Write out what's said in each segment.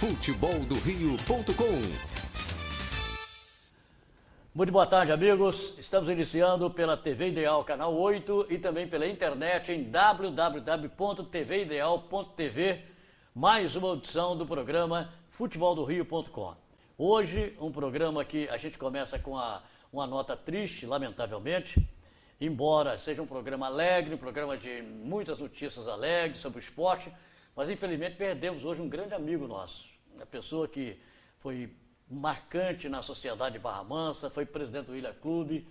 Futeboldorrio.com. Muito boa tarde, amigos. Estamos iniciando pela TV Ideal, canal 8 e também pela internet em www.tvideal.tv, mais uma edição do programa Futeboldorrio.com. Hoje, um programa que a gente começa com uma nota triste, lamentavelmente, embora seja um programa alegre, um programa de muitas notícias alegres sobre o esporte, mas infelizmente perdemos hoje um grande amigo nosso, uma pessoa que foi marcante na sociedade de Barra Mansa, foi presidente do Ilha Clube,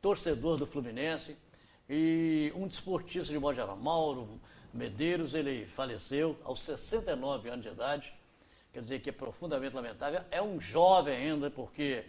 torcedor do Fluminense e um desportista de modo geral. Mauro Medeiros, ele faleceu aos 69 anos de idade, quer dizer que é profundamente lamentável. É um jovem ainda, porque,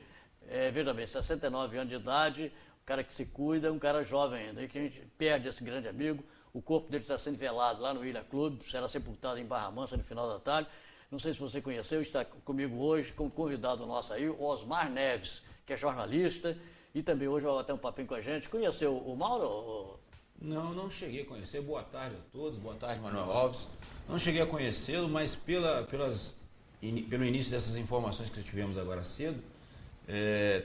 veja bem, 69 anos de idade, um cara que se cuida, um cara jovem ainda, e que a gente perde esse grande amigo. O corpo dele está sendo velado lá no Ilha Clube, será sepultado em Barra Mansa no final da tarde. Não sei se você conheceu, está comigo hoje como convidado nosso aí, o Osmar Neves, que é jornalista e também hoje vai bater um papinho com a gente. Conheceu o Mauro? Não cheguei a conhecer. Boa tarde a todos, boa tarde, Manuel Alves. Não cheguei a conhecê-lo, mas pelo início dessas informações que tivemos agora cedo,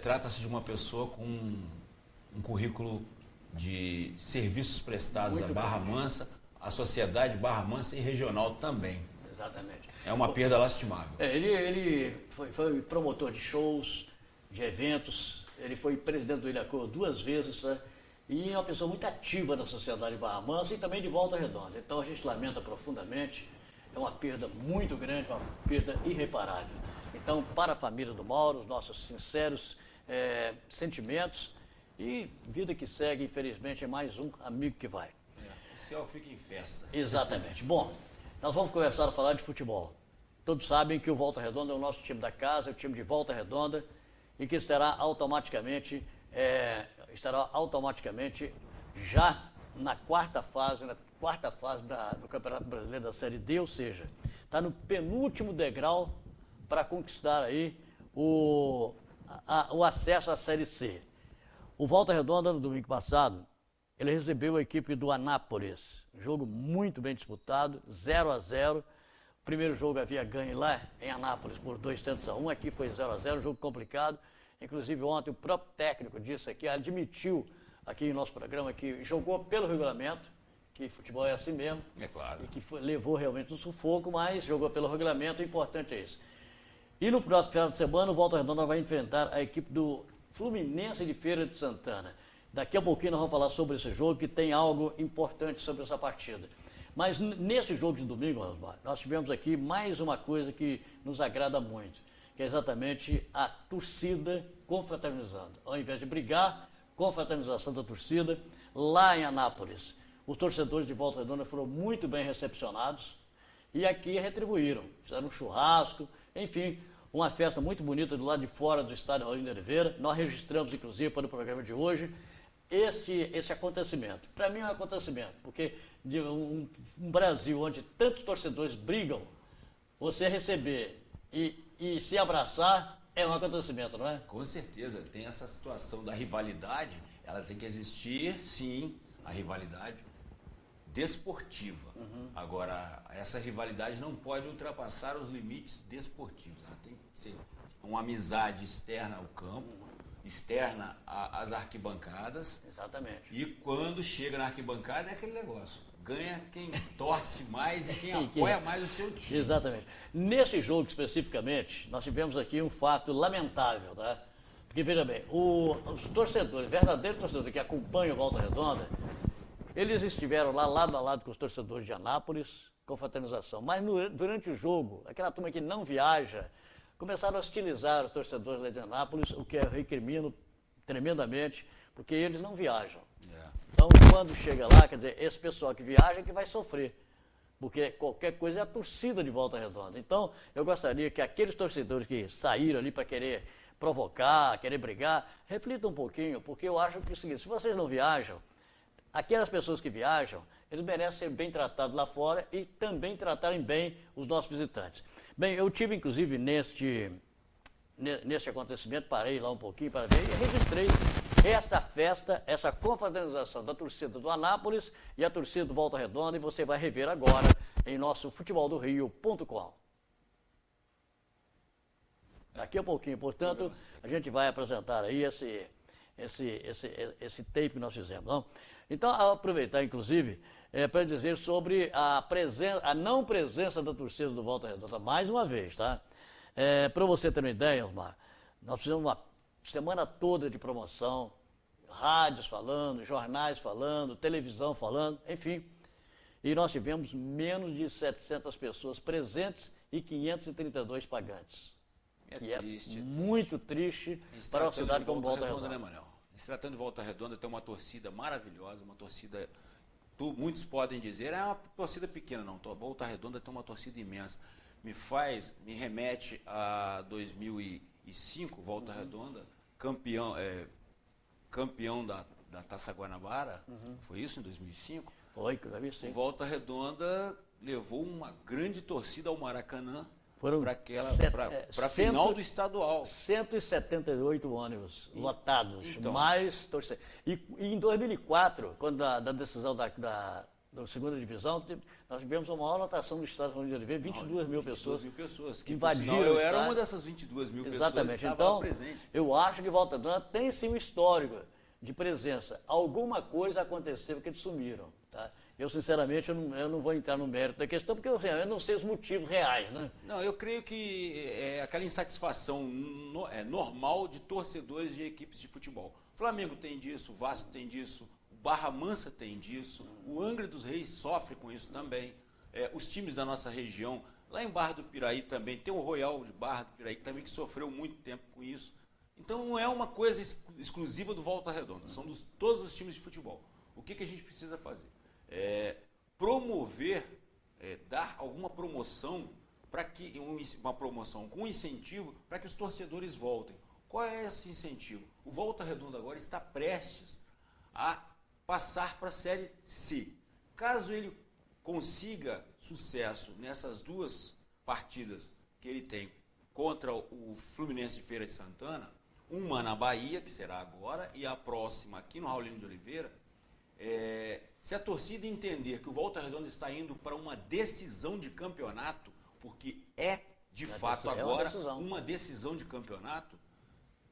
trata-se de uma pessoa com um currículo de serviços prestados à Barra Mansa, à sociedade Barra Mansa e regional também. Exatamente. É uma perda lastimável. Ele foi promotor de shows, de eventos, ele foi presidente do Ilha Clube 2 vezes, né? E é uma pessoa muito ativa na sociedade de Barra Mansa e também de Volta Redonda. Então a gente lamenta profundamente, é uma perda muito grande, uma perda irreparável. Então, para a família do Mauro, os nossos sinceros sentimentos e vida que segue, infelizmente, é mais um amigo que vai. O céu fica em festa. Exatamente. Bom, nós vamos começar a falar de futebol. Todos sabem que o Volta Redonda é o nosso time da casa, é o time de Volta Redonda, e que estará automaticamente já na quarta fase do Campeonato Brasileiro da Série D, ou seja, está no penúltimo degrau para conquistar aí o acesso à Série C. O Volta Redonda, no domingo passado, ele recebeu a equipe do Anápolis, jogo muito bem disputado, 0-0. O primeiro jogo havia ganho lá em Anápolis por 2-1, aqui foi 0-0, um jogo complicado. Inclusive ontem o próprio técnico disse aqui, admitiu aqui em nosso programa que jogou pelo regulamento, que futebol é assim mesmo. É claro. E que levou realmente um sufoco, mas jogou pelo regulamento, o importante é isso. E no próximo final de semana o Volta Redonda vai enfrentar a equipe do Fluminense de Feira de Santana. Daqui a pouquinho nós vamos falar sobre esse jogo, que tem algo importante sobre essa partida. Mas nesse jogo de domingo, Osmar, nós tivemos aqui mais uma coisa que nos agrada muito, que é exatamente a torcida confraternizando. Ao invés de brigar, confraternização da torcida, lá em Anápolis. Os torcedores de Volta Redonda foram muito bem recepcionados e aqui retribuíram. Fizeram um churrasco, enfim, uma festa muito bonita do lado de fora do estádio Raulino de Oliveira. Nós registramos, inclusive, para o programa de hoje, esse acontecimento. Para mim é um acontecimento, porque de um Brasil onde tantos torcedores brigam, você receber e se abraçar é um acontecimento, não é? Com certeza, tem essa situação da rivalidade, ela tem que existir, sim, a rivalidade desportiva. Agora, essa rivalidade não pode ultrapassar os limites desportivos, ela tem que ser uma amizade externa ao campo, externa às arquibancadas. Exatamente. E quando chega na arquibancada é aquele negócio. Ganha quem torce mais e quem apoia mais o seu time. Exatamente. Nesse jogo especificamente, nós tivemos aqui um fato lamentável, tá? Porque, veja bem, os torcedores, verdadeiros torcedores que acompanham o Volta Redonda, eles estiveram lá lado a lado com os torcedores de Anápolis, com fraternização. Mas durante o jogo, aquela turma que não viaja, começaram a hostilizar os torcedores lá de Anápolis, o que eu recrimino tremendamente, porque eles não viajam. Então, quando chega lá, quer dizer, esse pessoal que viaja é que vai sofrer, porque qualquer coisa é a torcida de Volta Redonda. Então, eu gostaria que aqueles torcedores que saíram ali para querer provocar, querer brigar, reflitam um pouquinho, porque eu acho que é o seguinte, se vocês não viajam, aquelas pessoas que viajam, eles merecem ser bem tratados lá fora e também tratarem bem os nossos visitantes. Bem, eu tive inclusive neste acontecimento, parei lá um pouquinho para ver e registrei esta festa, essa confraternização da torcida do Anápolis e a torcida do Volta Redonda, e você vai rever agora em nosso futeboldorrio.com. Daqui a pouquinho, portanto, a gente vai apresentar aí esse tape que nós fizemos, não? Então, I'll aproveitar, inclusive, para dizer sobre a não presença da torcida do Volta Redonda, mais uma vez, tá? Para você ter uma ideia, Osmar, nós fizemos uma semana toda de promoção, rádios falando, jornais falando, televisão falando, enfim, e nós tivemos menos de 700 pessoas presentes e 532 pagantes. Triste, muito triste para uma cidade como Volta Redonda. Né, Manuel? Se tratando de Volta Redonda, tem uma torcida maravilhosa, uma torcida, muitos podem dizer, é uma torcida pequena, não, Volta Redonda tem uma torcida imensa. Me remete a 2005, Volta Redonda, campeão da Taça Guanabara, foi isso em 2005? Foi, que eu vi, sim. O Volta Redonda levou uma grande torcida ao Maracanã, para a final do estadual. 178 ônibus lotados, então, mais torcedores. E em 2004, quando da decisão da segunda divisão, nós tivemos a maior lotação do estado do Rio de Janeiro, 22 mil pessoas. 22 mil pessoas. Que invadiram. Eu era uma dessas 22 mil pessoas que estavam presentes. Eu acho que Volta Redonda tem sim um histórico de presença. Alguma coisa aconteceu que eles sumiram, tá? Eu, sinceramente, eu não vou entrar no mérito da questão, porque eu não sei os motivos reais, né? Não, eu creio que é aquela insatisfação normal de torcedores de equipes de futebol. O Flamengo tem disso, o Vasco tem disso, o Barra Mansa tem disso, o Angra dos Reis sofre com isso também. Os times da nossa região, lá em Barra do Piraí também, tem o Royal de Barra do Piraí também, que sofreu muito tempo com isso. Então não é uma coisa exclusiva do Volta Redonda, são todos os times de futebol. O que a gente precisa fazer? Promover, dar alguma promoção uma promoção com incentivo para que os torcedores voltem. Qual é esse incentivo? O Volta Redonda agora está prestes a passar para a Série C. Caso ele consiga sucesso nessas duas partidas que ele tem contra o Fluminense de Feira de Santana, uma na Bahia, que será agora, e a próxima aqui no Raulino de Oliveira, se a torcida entender que o Volta Redonda está indo para uma decisão de campeonato, porque de fato agora uma decisão de campeonato,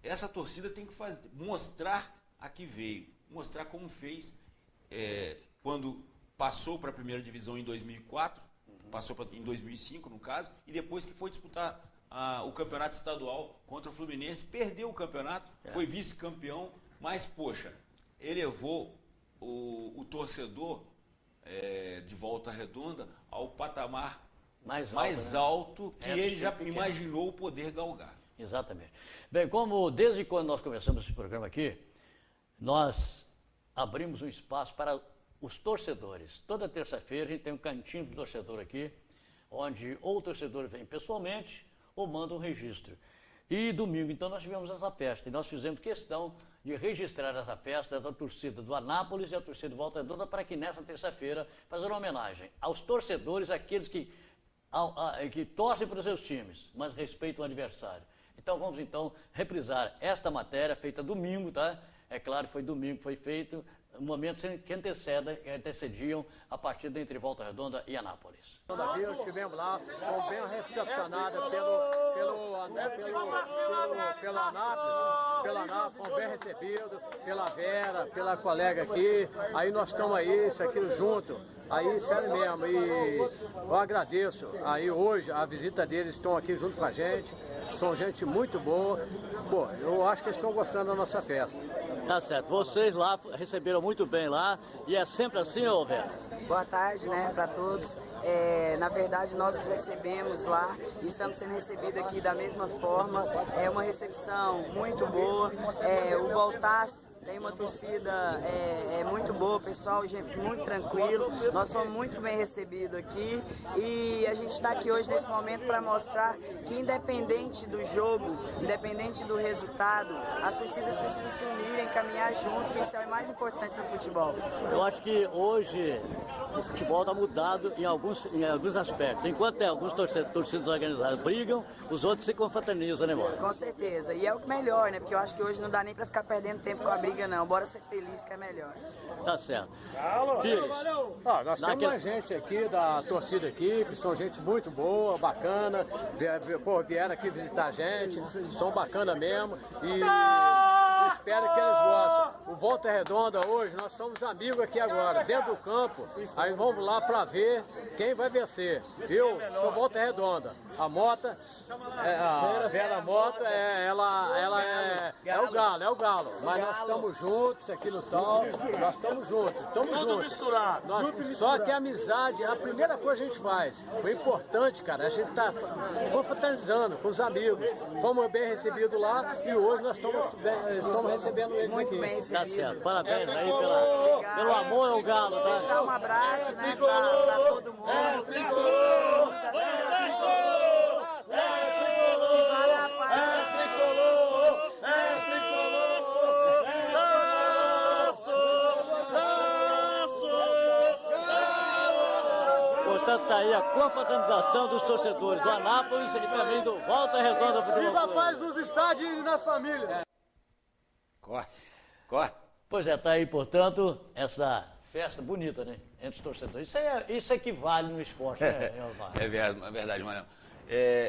essa torcida tem que mostrar a que veio, mostrar como fez quando passou para a primeira divisão em 2004, passou em 2005 no caso, e depois que foi disputar o campeonato estadual contra o Fluminense, perdeu o campeonato, foi vice-campeão, mas poxa, elevou o torcedor de Volta Redonda ao patamar mais alto que ele já imaginou poder galgar. Exatamente. Bem, como desde quando nós começamos esse programa aqui, nós abrimos um espaço para os torcedores. Toda terça-feira a gente tem um cantinho do torcedor aqui, onde ou o torcedor vem pessoalmente ou manda um registro. E domingo, então, nós tivemos essa festa. E nós fizemos questão de registrar essa festa da torcida do Anápolis e a torcida do Volta Redonda para que nessa terça-feira fazer uma homenagem aos torcedores, aqueles que torcem para os seus times, mas respeitam o adversário. Então vamos reprisar esta matéria feita domingo, tá? É claro que foi domingo que foi feito, momentos que antecediam a partida entre Volta Redonda e Anápolis. Nós estivemos lá, fomos bem recepcionados pelo Anápolis, fomos bem recebidos, pela Vera, pela colega aqui, aí nós estamos aí, isso aqui junto, aí sério mesmo, e eu agradeço, aí hoje a visita deles estão aqui junto com a gente, são gente muito boa, pô, eu acho que eles estão gostando da nossa festa. Tá certo, vocês lá receberam muito bem lá, e é sempre assim, ô Vera? Boa tarde, né, para todos. Na verdade, nós os recebemos lá e estamos sendo recebidos aqui da mesma forma. É uma recepção muito boa. O Voltaço tem uma torcida muito boa, pessoal, gente muito tranquilo. Nós somos muito bem recebidos aqui e a gente está aqui hoje nesse momento para mostrar que independente do jogo, independente do resultado, as torcidas precisam se unirem, caminhar junto, que isso é o mais importante do futebol. Eu acho que hoje o futebol está mudado em alguns aspectos. Enquanto tem alguns torcidas organizadas brigam, os outros se confraternizam, né, mano? Com certeza. E é o melhor, né? Porque eu acho que hoje não dá nem para ficar perdendo tempo com a briga briga não, bora ser feliz que é melhor. Tá certo. Pires, nós temos uma gente aqui da torcida aqui, que são gente muito boa, bacana, vieram aqui visitar a gente, são bacana mesmo e espero que eles gostem. O Volta Redonda hoje, nós somos amigos aqui agora, dentro do campo, aí vamos lá para ver quem vai vencer. Eu sou Volta Redonda, a Mota... a Vera Mota, ela é o Galo, mas nós estamos juntos aqui no tal, nós estamos juntos, misturado. Só que a amizade, a primeira coisa que a gente faz, o importante, cara, a gente está confraternizando com os amigos, fomos bem recebidos lá e hoje nós estamos recebendo eles Muito aqui. bem Tá recebido. certo. Parabéns aí pelo amor ao Galo, Deixar tá? um abraço, né, pra todo mundo. Portanto, tá aí a confraternização dos torcedores do Anápolis e também do Volta Redonda Futebol Viva a Clube. paz nos estádios e nas famílias. Corta. Pois é, tá aí, portanto, essa festa bonita, né? Entre os torcedores. Isso equivale no esporte, né, Elvar? É verdade, Manuel.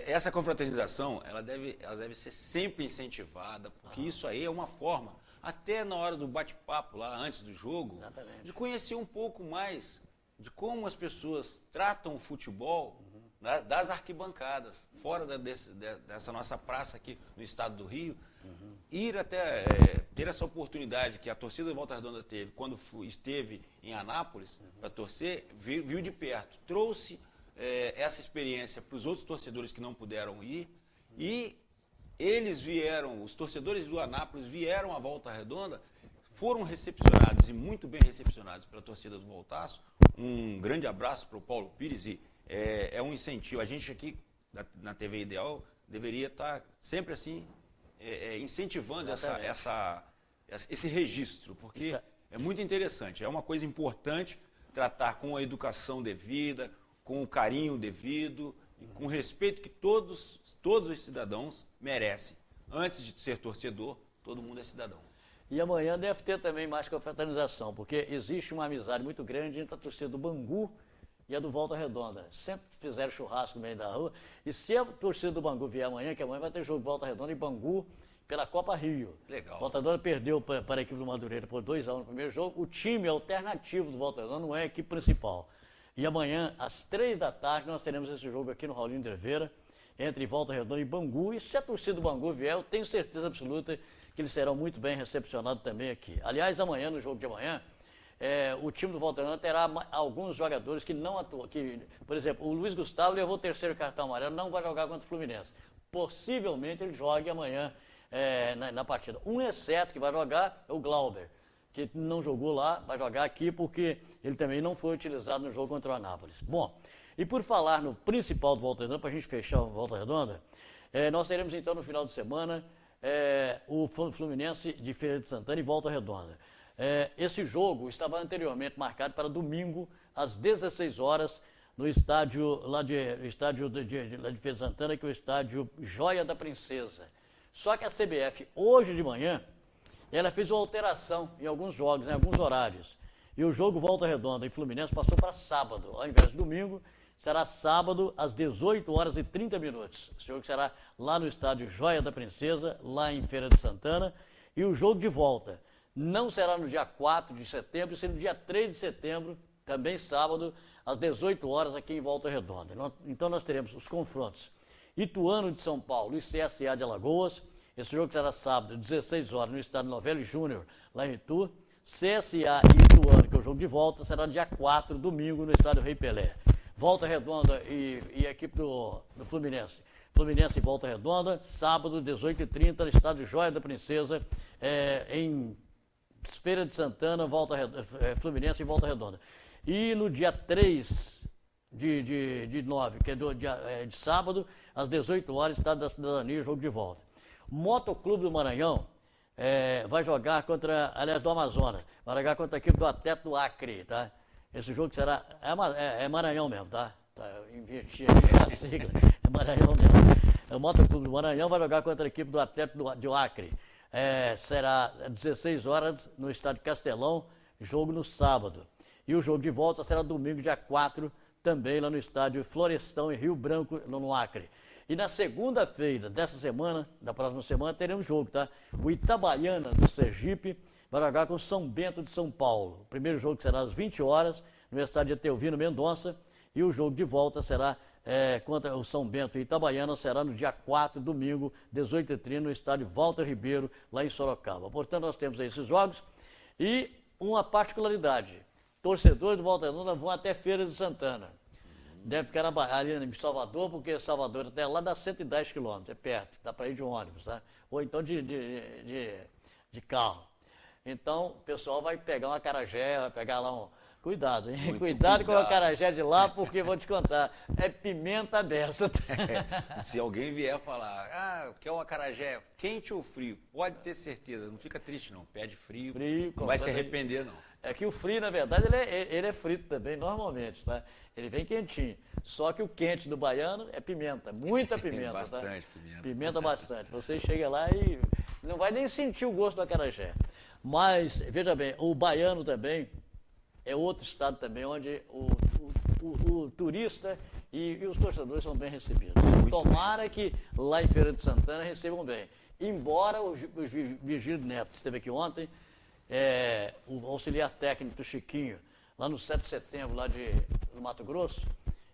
Essa confraternização, ela deve ser sempre incentivada, porque isso aí é uma forma, até na hora do bate-papo lá, antes do jogo, Exatamente. de conhecer um pouco mais de como as pessoas tratam o futebol, né, das arquibancadas, fora dessa nossa praça aqui no estado do Rio, ir até ter essa oportunidade que a torcida do Volta Redonda teve quando esteve em Anápolis para torcer, viu de perto, trouxe essa experiência para os outros torcedores que não puderam ir e eles vieram, os torcedores do Anápolis vieram à Volta Redonda, foram recepcionados e muito bem recepcionados pela torcida do Voltaço. Um grande abraço para o Paulo Pires e é um incentivo. A gente aqui na TV Ideal deveria estar sempre assim incentivando esse registro, porque é muito interessante, é uma coisa importante tratar com a educação devida, com o carinho devido e com o respeito que todos os cidadãos merecem. Antes de ser torcedor, todo mundo é cidadão. E amanhã deve ter também mais confraternização, porque existe uma amizade muito grande entre a torcida do Bangu e a do Volta Redonda. Sempre fizeram churrasco no meio da rua. E se a torcida do Bangu vier amanhã, que amanhã vai ter jogo de Volta Redonda e Bangu pela Copa Rio. Legal. Volta Redonda perdeu para a equipe do Madureira por 2-1 no primeiro jogo. O time alternativo do Volta Redonda não é a equipe principal. E amanhã, às 15h, nós teremos esse jogo aqui no Raulinho de Oliveira, entre Volta Redonda e Bangu. E se a torcida do Bangu vier, eu tenho certeza absoluta que eles serão muito bem recepcionados também aqui. Aliás, amanhã, no jogo de amanhã, o time do Volta Redonda terá alguns jogadores que não atuam. Por exemplo, o Luiz Gustavo levou o terceiro cartão amarelo, não vai jogar contra o Fluminense. Possivelmente ele jogue amanhã na partida. Um exceto que vai jogar é o Glauber, que não jogou lá, vai jogar aqui porque ele também não foi utilizado no jogo contra o Anápolis. Bom, e por falar no principal do Volta Redonda, para a gente fechar o Volta Redonda, nós teremos então no final de semana o Fluminense de Feira de Santana e Volta Redonda. Esse jogo estava anteriormente marcado para domingo, às 16 horas, no estádio lá de Feira de Santana, que é o estádio Joia da Princesa. Só que a CBF, hoje de manhã, ela fez uma alteração em alguns jogos, em alguns horários. E o jogo Volta Redonda e Fluminense passou para sábado, ao invés de domingo, será sábado às 18h30. Esse jogo será lá no estádio Joia da Princesa, lá em Feira de Santana. E o jogo de volta não será no dia 4 de setembro, será no dia 3 de setembro, também sábado, às 18 horas aqui em Volta Redonda. Então nós teremos os confrontos Ituano de São Paulo e CSA de Alagoas. Esse jogo será sábado, às 16 horas, no estádio Novelli Júnior, lá em Itu. CSA e Ituano, que é o jogo de volta, será no dia 4, domingo, no estádio Rei Pelé. Volta Redonda e a equipe do Fluminense. Fluminense e Volta Redonda, sábado, 18h30, no estádio Joia da Princesa, em Feira de Santana, Fluminense e Volta Redonda. E no dia 3 de 9, que é de sábado, às 18 horas, Estádio da Cidadania, jogo de volta. Motoclube do Maranhão vai jogar do Amazonas, vai jogar contra a equipe do Atlético do Acre, tá? Esse jogo será, Maranhão mesmo, tá? Inverti a sigla, é Maranhão mesmo. O Motoclube do Maranhão vai jogar contra a equipe do Atlético do Acre. será às 16 horas no estádio Castelão, jogo no sábado. E o jogo de volta será domingo, dia 4, também lá no estádio Florestão, em Rio Branco, no Acre. E na segunda-feira dessa semana, da próxima semana, teremos jogo, tá? O Itabaiana, do Sergipe, vai jogar com o São Bento de São Paulo. O primeiro jogo será às 20 horas, no estádio Etelvino Mendonça, e o jogo de volta será contra o São Bento e Itabaiana, será no dia 4, domingo, 18h30, no estádio Walter Ribeiro, lá em Sorocaba. Portanto, nós temos aí esses jogos e uma particularidade. Torcedores do Volta Redonda vão até Feira de Santana. Deve ficar ali em Salvador, porque Salvador até lá dá 110 quilômetros, é perto, dá para ir de ônibus, tá? Ou então de carro. Então, o pessoal vai pegar um acarajé, vai pegar lá um... Cuidado, hein? Muito cuidado com o acarajé de lá, porque vou te contar, é pimenta dessa. Se alguém vier falar, quer um acarajé quente ou frio? Pode ter certeza, não fica triste não, pede frio não vai se arrepender não. É que o frio, na verdade, ele é frito também, normalmente, tá? Ele vem quentinho. Só que o quente do baiano é pimenta, muita pimenta, bastante tá? pimenta. Pimenta bastante. Você chega lá e não vai nem sentir o gosto do acarajé. Mas, veja bem, o baiano também é outro estado também onde o turista e os torcedores são bem recebidos. Tomara que lá em Feira de Santana recebam bem. Embora o Virgílio Neto esteve aqui ontem, o auxiliar técnico do Chiquinho, lá no 7 de setembro, lá do Mato Grosso,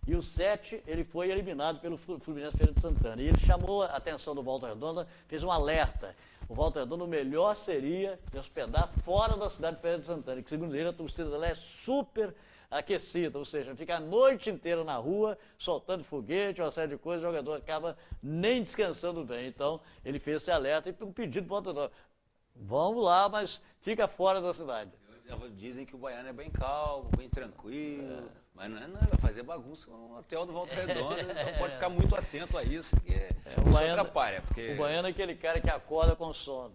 e o 7 ele foi eliminado pelo Fluminense Feira de Santana. E ele chamou a atenção do Volta Redonda, fez um alerta. O Volta Redonda, o melhor seria de hospedar fora da cidade de Feira de Santana, que segundo ele a torcida dela é super aquecida, ou seja, fica a noite inteira na rua, soltando foguete, uma série de coisas, o jogador acaba nem descansando bem. Então, ele fez esse alerta e um pedido para o Volta Redonda. Vamos lá, mas fica fora da cidade. Dizem que o baiano é bem calmo, bem tranquilo, mas não, vai fazer bagunça no hotel do Volta Redonda, então pode ficar muito atento a isso, porque o baiano atrapalha. Porque... O baiano é aquele cara que acorda com sono.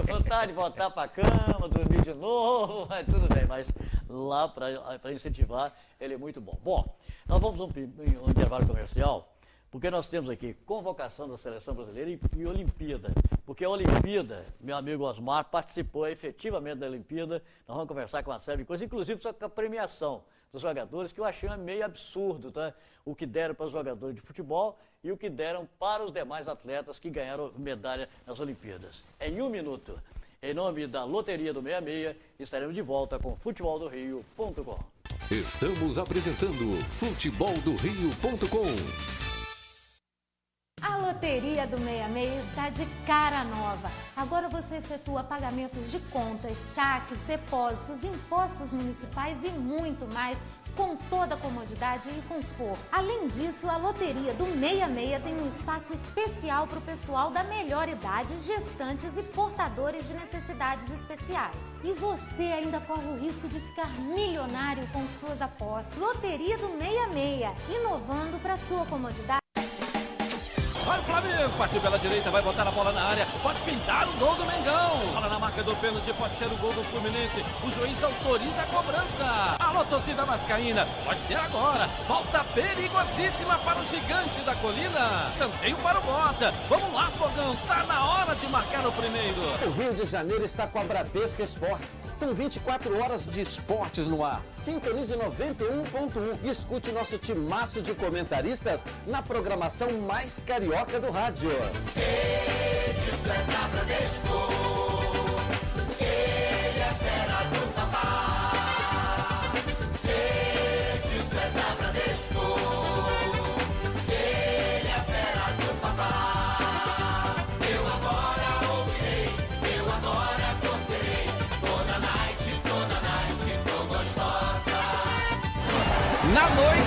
Vontade de voltar para a cama, dormir de novo, mas tudo bem, mas lá para incentivar ele é muito bom. Bom, nós vamos um intervalo comercial, porque nós temos aqui convocação da Seleção Brasileira e Olimpíada. Porque a Olimpíada, meu amigo Osmar, participou efetivamente da Olimpíada. Nós vamos conversar com uma série de coisas, inclusive só com a premiação dos jogadores, que eu achei meio absurdo, tá? O que deram para os jogadores de futebol e o que deram para os demais atletas que ganharam medalha nas Olimpíadas. Em um minuto, em nome da Loteria do 66, estaremos de volta com futeboldorio.com. Estamos apresentando futeboldorio.com. A Loteria do 66 está de cara nova. Agora você efetua pagamentos de contas, saques, depósitos, impostos municipais e muito mais, com toda a comodidade e conforto. Além disso, a Loteria do 66 tem um espaço especial para o pessoal da melhor idade, gestantes e portadores de necessidades especiais. E você ainda corre o risco de ficar milionário com suas apostas. Loteria do 66, inovando para sua comodidade. Vai o Flamengo, partiu pela direita, vai botar a bola na área, pode pintar o gol do Mengão. Bola na marca do pênalti, pode ser o gol do Fluminense. O juiz autoriza a cobrança. Alô, torcida vascaína, pode ser agora. Falta perigosíssima para o gigante da colina. Escanteio para o Bota. Vamos lá, Fogão, tá na hora de marcar o primeiro. O Rio de Janeiro está com a Bradesco Esportes. São 24 horas de esportes no ar. Sintonize 91.1 e escute nosso timaço de comentaristas na programação mais carioca do rádio. Ele é fera do papá. Ele é fera do papá. Eu agora ouvirei, eu agora torcerei. Toda night, tô gostosa. Na noite.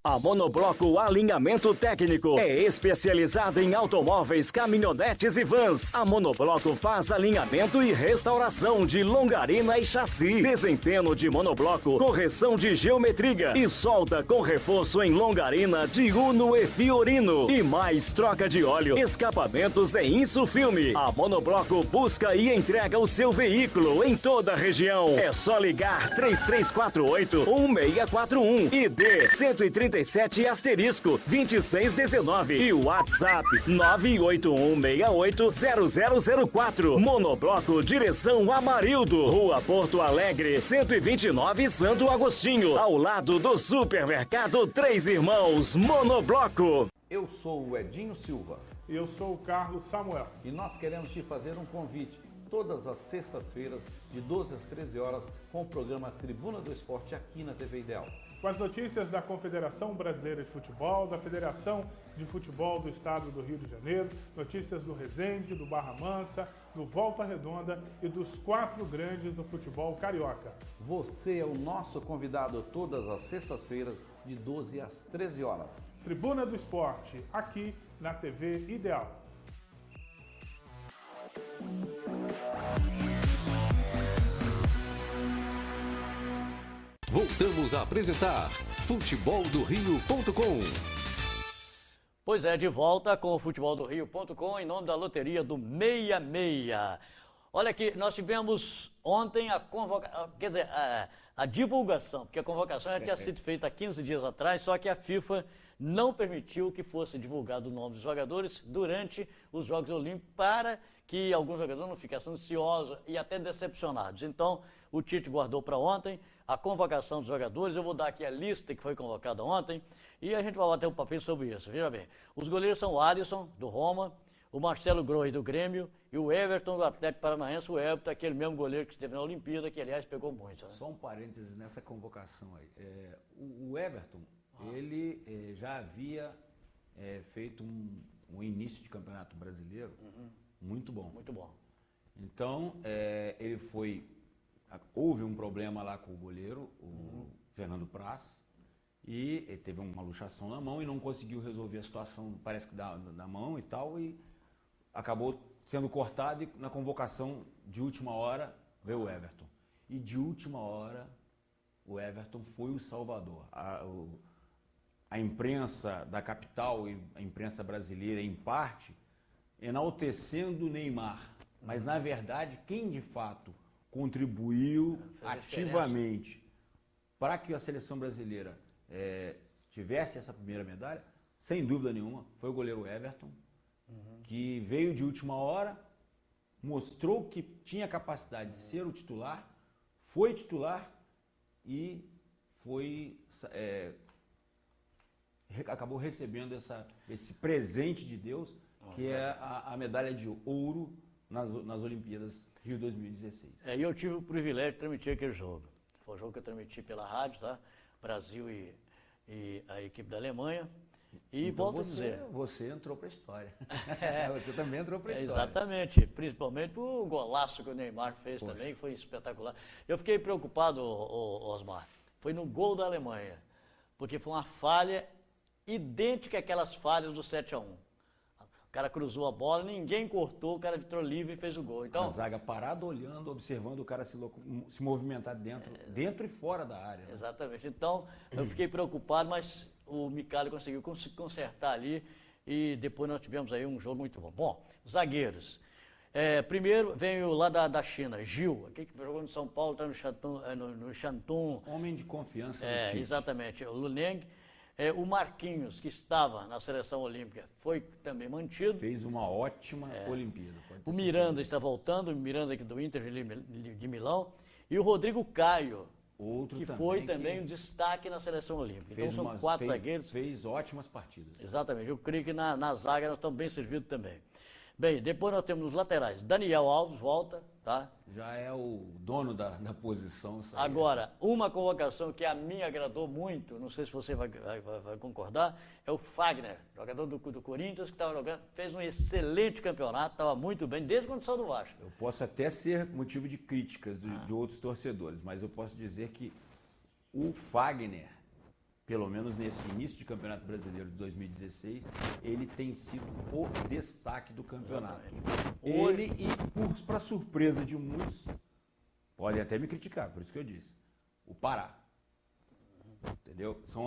A Monobloco Alinhamento Técnico é especializada em automóveis, caminhonetes e vans. A Monobloco faz alinhamento e restauração de longarina e chassi, desempenho de monobloco, correção de geometria e solda com reforço em longarina de Uno e Fiorino. E mais troca de óleo, escapamentos e insufilme. A Monobloco busca e entrega o seu veículo em toda a região. É só ligar 3348-1641 e dê 130 47 asterisco 2619 e o WhatsApp 981680004. Monobloco Direção Amarildo, Rua Porto Alegre, 129 Santo Agostinho, ao lado do Supermercado Três Irmãos. Monobloco. Eu sou o Edinho Silva. E eu sou o Carlos Samuel. E nós queremos te fazer um convite. Todas as sextas-feiras, de 12 às 13 horas, com o programa Tribuna do Esporte aqui na TV Ideal. Com as notícias da Confederação Brasileira de Futebol, da Federação de Futebol do Estado do Rio de Janeiro, notícias do Resende, do Barra Mansa, do Volta Redonda e dos 4 grandes do futebol carioca. Você é o nosso convidado todas as sextas-feiras, de 12 às 13 horas. Tribuna do Esporte, aqui na TV Ideal. Voltamos a apresentar futeboldorio.com. Pois é, de volta com o futeboldorio.com em nome da loteria do 66. Olha aqui, nós tivemos ontem a convocação, quer dizer, a divulgação, porque a convocação já tinha sido feita há 15 dias atrás, só que a FIFA não permitiu que fosse divulgado o nome dos jogadores durante os Jogos Olímpicos para que alguns jogadores não ficassem ansiosos e até decepcionados. Então, o Tite guardou para ontem a convocação dos jogadores. Eu vou dar aqui a lista que foi convocada ontem e a gente vai bater um papel sobre isso. Veja bem, os goleiros são o Alisson, do Roma, o Marcelo Groi, do Grêmio, e o Everton, do Atlético Paranaense. O Everton, aquele mesmo goleiro que esteve na Olimpíada, que aliás pegou muito. Né? Só um parênteses nessa convocação aí. O Everton, ele já havia feito um início de campeonato brasileiro muito bom. Muito bom. Então, ele houve um problema lá com o goleiro, o Fernando Praz, e ele teve uma luxação na mão e não conseguiu resolver a situação, parece que da mão e tal, e acabou sendo cortado e na convocação de última hora veio o Everton. E de última hora o Everton foi o salvador. A imprensa da capital e a imprensa brasileira, em parte, enaltecendo o Neymar. Mas, na verdade, quem de fato contribuiu ativamente para que a seleção brasileira tivesse essa primeira medalha, sem dúvida nenhuma, foi o goleiro Everton, que veio de última hora, mostrou que tinha capacidade de ser o titular, foi titular e acabou recebendo esse presente de Deus, que é a medalha de ouro nas Olimpíadas Rio 2016. E eu tive o privilégio de transmitir aquele jogo. Foi um jogo que eu transmiti pela rádio, tá? Brasil e a equipe da Alemanha. E então volto a dizer. Você entrou para a história. Você também entrou para a história. Exatamente, principalmente o golaço que o Neymar fez também, que foi espetacular. Eu fiquei preocupado, Osmar, foi no gol da Alemanha, porque foi uma falha idêntica àquelas falhas do 7-1. O cara cruzou a bola, ninguém cortou, o cara entrou livre e fez o gol. Então, a zaga parada, olhando, observando o cara se movimentar dentro e fora da área. Né? Exatamente. Então, eu fiquei preocupado, mas o Micali conseguiu consertar ali e depois nós tivemos aí um jogo muito bom. Bom, zagueiros. Primeiro veio lá da China, Gil, aquele que jogou no São Paulo, está no Shantung. Homem de confiança. Exatamente. O Luneng. O Marquinhos, que estava na seleção olímpica, foi também mantido. Fez uma ótima Olimpíada. O Miranda está voltando, o Miranda aqui do Inter de Milão. E o Rodrigo Caio, que foi também um destaque na seleção olímpica. Então são 4 zagueiros. Fez ótimas partidas. Exatamente. Eu creio que na zaga nós estamos bem servidos também. Bem, depois nós temos os laterais. Daniel Alves volta, tá? Já é o dono da posição. Agora, uma convocação que a mim agradou muito, não sei se você vai concordar, é o Fagner, jogador do Corinthians, que estava jogando, fez um excelente campeonato, estava muito bem, desde quando saiu do Vasco. Eu posso até ser motivo de críticas de outros torcedores, mas eu posso dizer que o Fagner, pelo menos nesse início de Campeonato Brasileiro de 2016, ele tem sido o destaque do campeonato. Ele, e para surpresa de muitos, podem até me criticar, por isso que eu disse, o Pará. Entendeu? São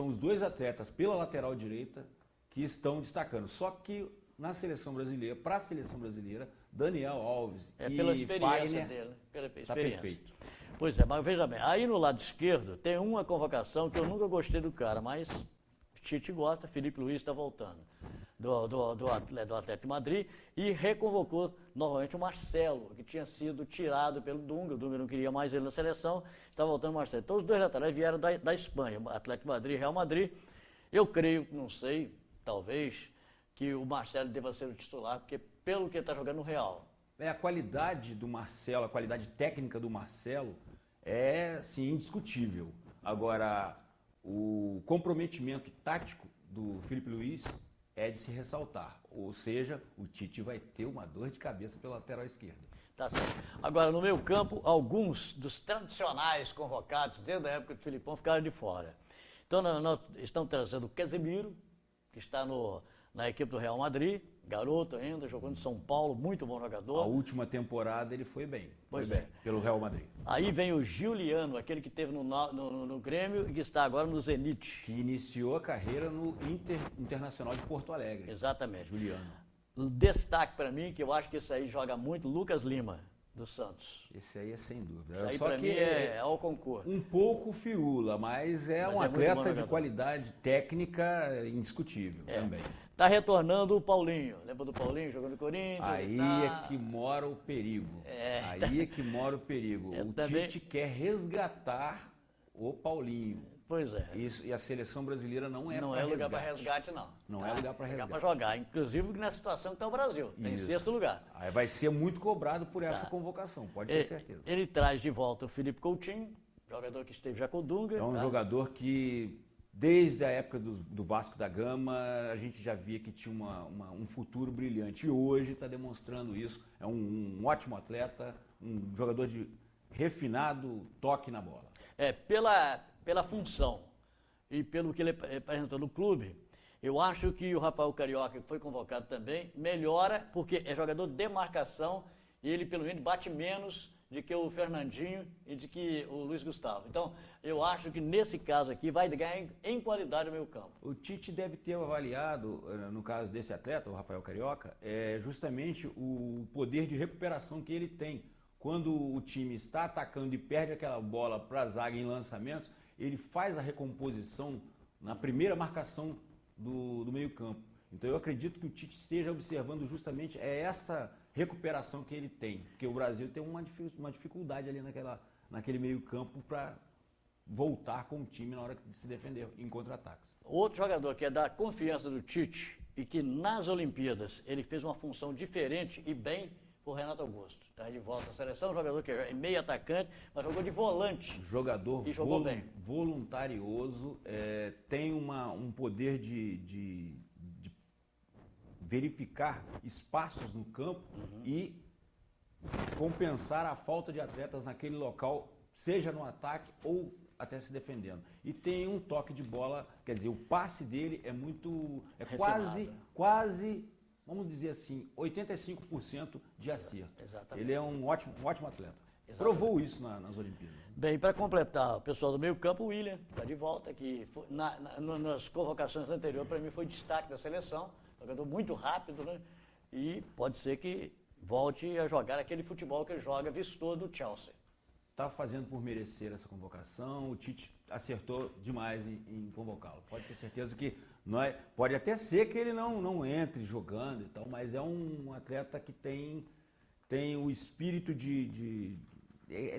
os dois atletas pela lateral direita que estão destacando. Só que na seleção brasileira, para a seleção brasileira, Daniel Alves pela e experiência Fagner dele, pela experiência. Tá perfeito. Pois é, mas veja bem, aí no lado esquerdo tem uma convocação que eu nunca gostei do cara, mas Tite gosta, Felipe Luiz está voltando do Atlético de Madrid e reconvocou novamente o Marcelo, que tinha sido tirado pelo Dunga, o Dunga não queria mais ele na seleção, está voltando o Marcelo. Então os dois laterais vieram da Espanha, Atlético de Madrid e Real Madrid. Eu creio, não sei, talvez, que o Marcelo deva ser o titular, porque pelo que ele está jogando no Real. A qualidade do Marcelo, a qualidade técnica do Marcelo é, sim, indiscutível. Agora, o comprometimento tático do Felipe Luiz é de se ressaltar. Ou seja, o Tite vai ter uma dor de cabeça pela lateral esquerda. Tá certo. Agora, no meio campo, alguns dos tradicionais convocados desde a época do Filipão ficaram de fora. Então, nós estamos trazendo o Casemiro, que está na equipe do Real Madrid, garoto ainda, jogando em São Paulo, muito bom jogador. A última temporada ele foi bem. Pois é. Pelo Real Madrid. Aí vem o Giuliano, aquele que esteve no Grêmio e que está agora no Zenit. Que iniciou a carreira no Internacional de Porto Alegre. Exatamente. Juliano. Destaque para mim, que eu acho que esse aí joga muito, Lucas Lima, do Santos. Esse aí é sem dúvida. Esse aí Só para que mim é ao concurso. Um pouco firula, mas é um atleta de qualidade técnica indiscutível também. Está retornando o Paulinho. Lembra do Paulinho jogando no Corinthians? Aí é que mora o perigo. Aí é que mora o perigo. O Tite quer resgatar o Paulinho. Pois é. Isso, e a seleção brasileira não é lugar para resgate, não. Não é lugar para resgate. É para jogar, inclusive na situação que está o Brasil. Tem sexto lugar. Aí vai ser muito cobrado por essa convocação, pode ter certeza. Ele traz de volta o Felipe Coutinho, jogador que esteve já com o Dunga. É um jogador que, desde a época do Vasco da Gama, a gente já via que tinha um futuro brilhante. E hoje está demonstrando isso. É um ótimo atleta, um jogador de refinado toque na bola. Pela função e pelo que ele apresentou no clube, eu acho que o Rafael Carioca, que foi convocado também, melhora, porque é jogador de marcação e ele, pelo menos, bate menos de que o Fernandinho e de que o Luiz Gustavo. Então, eu acho que nesse caso aqui vai ganhar em qualidade o meio campo. O Tite deve ter avaliado, no caso desse atleta, o Rafael Carioca, justamente o poder de recuperação que ele tem. Quando o time está atacando e perde aquela bola para a zaga em lançamentos, ele faz a recomposição na primeira marcação do meio-campo. Então eu acredito que o Tite esteja observando justamente essa recuperação que ele tem. Porque o Brasil tem uma dificuldade ali naquele meio-campo para voltar com o time na hora de se defender em contra-ataques. Outro jogador que é da confiança do Tite e que nas Olimpíadas ele fez uma função diferente e bem, o Renato Augusto. Está de volta à seleção, jogador que é meio atacante, mas jogou de volante. Jogador e jogou bem. Voluntarioso, tem um poder de verificar espaços no campo e compensar a falta de atletas naquele local, seja no ataque ou até se defendendo. E tem um toque de bola, quer dizer, o passe dele é muito, quase, vamos dizer assim, 85% de acerto. Exatamente. Ele é um ótimo atleta. Exatamente. Provou isso nas Olimpíadas. Bem, para completar, o pessoal do meio campo, o William está de volta, que foi, nas convocações anteriores, para mim foi destaque da seleção, jogador muito rápido, né? E pode ser que volte a jogar aquele futebol que ele joga vistoso do Chelsea. Está fazendo por merecer essa convocação, o Tite acertou demais em convocá-lo. Pode ter certeza que pode até ser que ele não entre jogando e tal, mas é um atleta que tem o espírito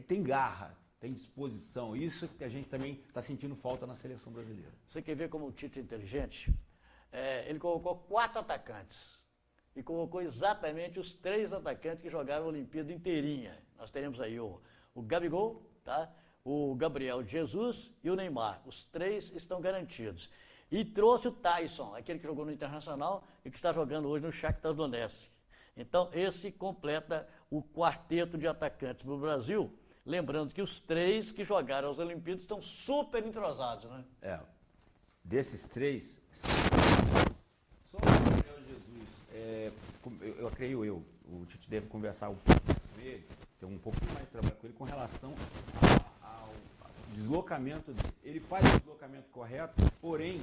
tem garra, tem disposição. Isso que a gente também está sentindo falta na seleção brasileira. Você quer ver como o Tite é inteligente? Ele colocou 4 atacantes e colocou exatamente os 3 atacantes que jogaram a Olimpíada inteirinha. Nós teremos aí o Gabigol, tá? O Gabriel Jesus e o Neymar. Os 3 estão garantidos. E trouxe o Tyson, aquele que jogou no Internacional e que está jogando hoje no Shakhtar Donetsk. Então, esse completa o quarteto de atacantes do Brasil. Lembrando que os 3 que jogaram as Olimpíadas estão super entrosados, né? Desses 3, só o Gabriel Jesus, o Tite deve conversar um pouco com ele, ter um pouco mais de trabalho com ele com relação ao deslocamento dele. Ele faz o deslocamento correto, porém,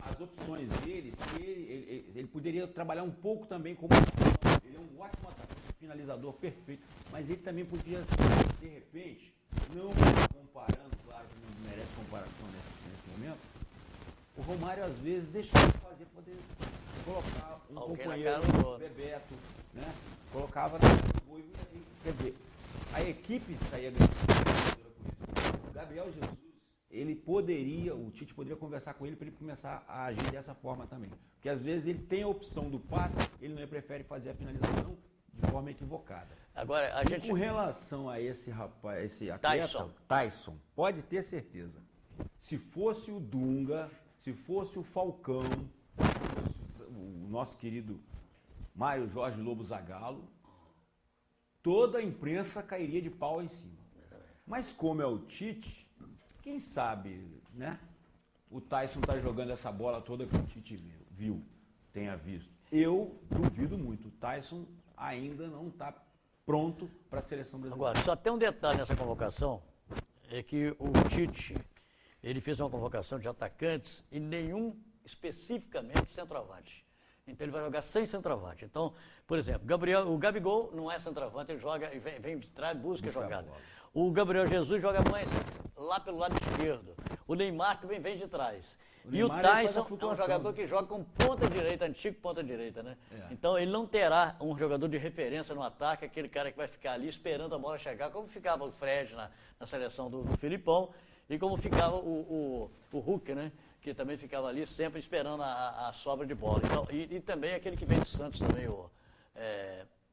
as opções dele, ele poderia trabalhar um pouco também como ele é um ótimo atacante, finalizador perfeito, mas ele também podia, de repente, não comparando, claro que não merece comparação nesse momento, o Romário às vezes deixava de fazer, poder colocar um companheiro, Bebeto, né? Colocava no gol, quer dizer, a equipe saía ganhando com isso. O Gabriel Jesus, o Tite poderia conversar com ele para ele começar a agir dessa forma também. Porque às vezes ele tem a opção do passe, ele não prefere fazer a finalização de forma equivocada. Agora, Com relação a esse rapaz, esse atleta, Tyson, pode ter certeza. Se fosse o Dunga, se fosse o Falcão, o nosso querido Mário Jorge Lobo Zagallo, toda a imprensa cairia de pau em cima. Mas como é o Tite, quem sabe, né? O Tyson tá jogando essa bola toda que o Tite viu, tenha visto. Eu duvido muito. O Tyson ainda não está pronto para a seleção brasileira. Agora, só tem um detalhe nessa convocação, é que o Tite, ele fez uma convocação de atacantes e nenhum especificamente centroavante. Então ele vai jogar sem centroavante. Então, por exemplo, o Gabigol não é centroavante, ele joga e vem de trás, busca a jogada. O Gabriel Jesus joga mais lá pelo lado esquerdo. O Neymar também vem de trás. E o Tyson é um jogador que joga com ponta direita, antigo ponta direita, né? Então ele não terá um jogador de referência no ataque, aquele cara que vai ficar ali esperando a bola chegar, como ficava o Fred na seleção do Filipão e como ficava o Hulk, né? Que também ficava ali sempre esperando a sobra de bola. Então, e também aquele que vem de Santos também,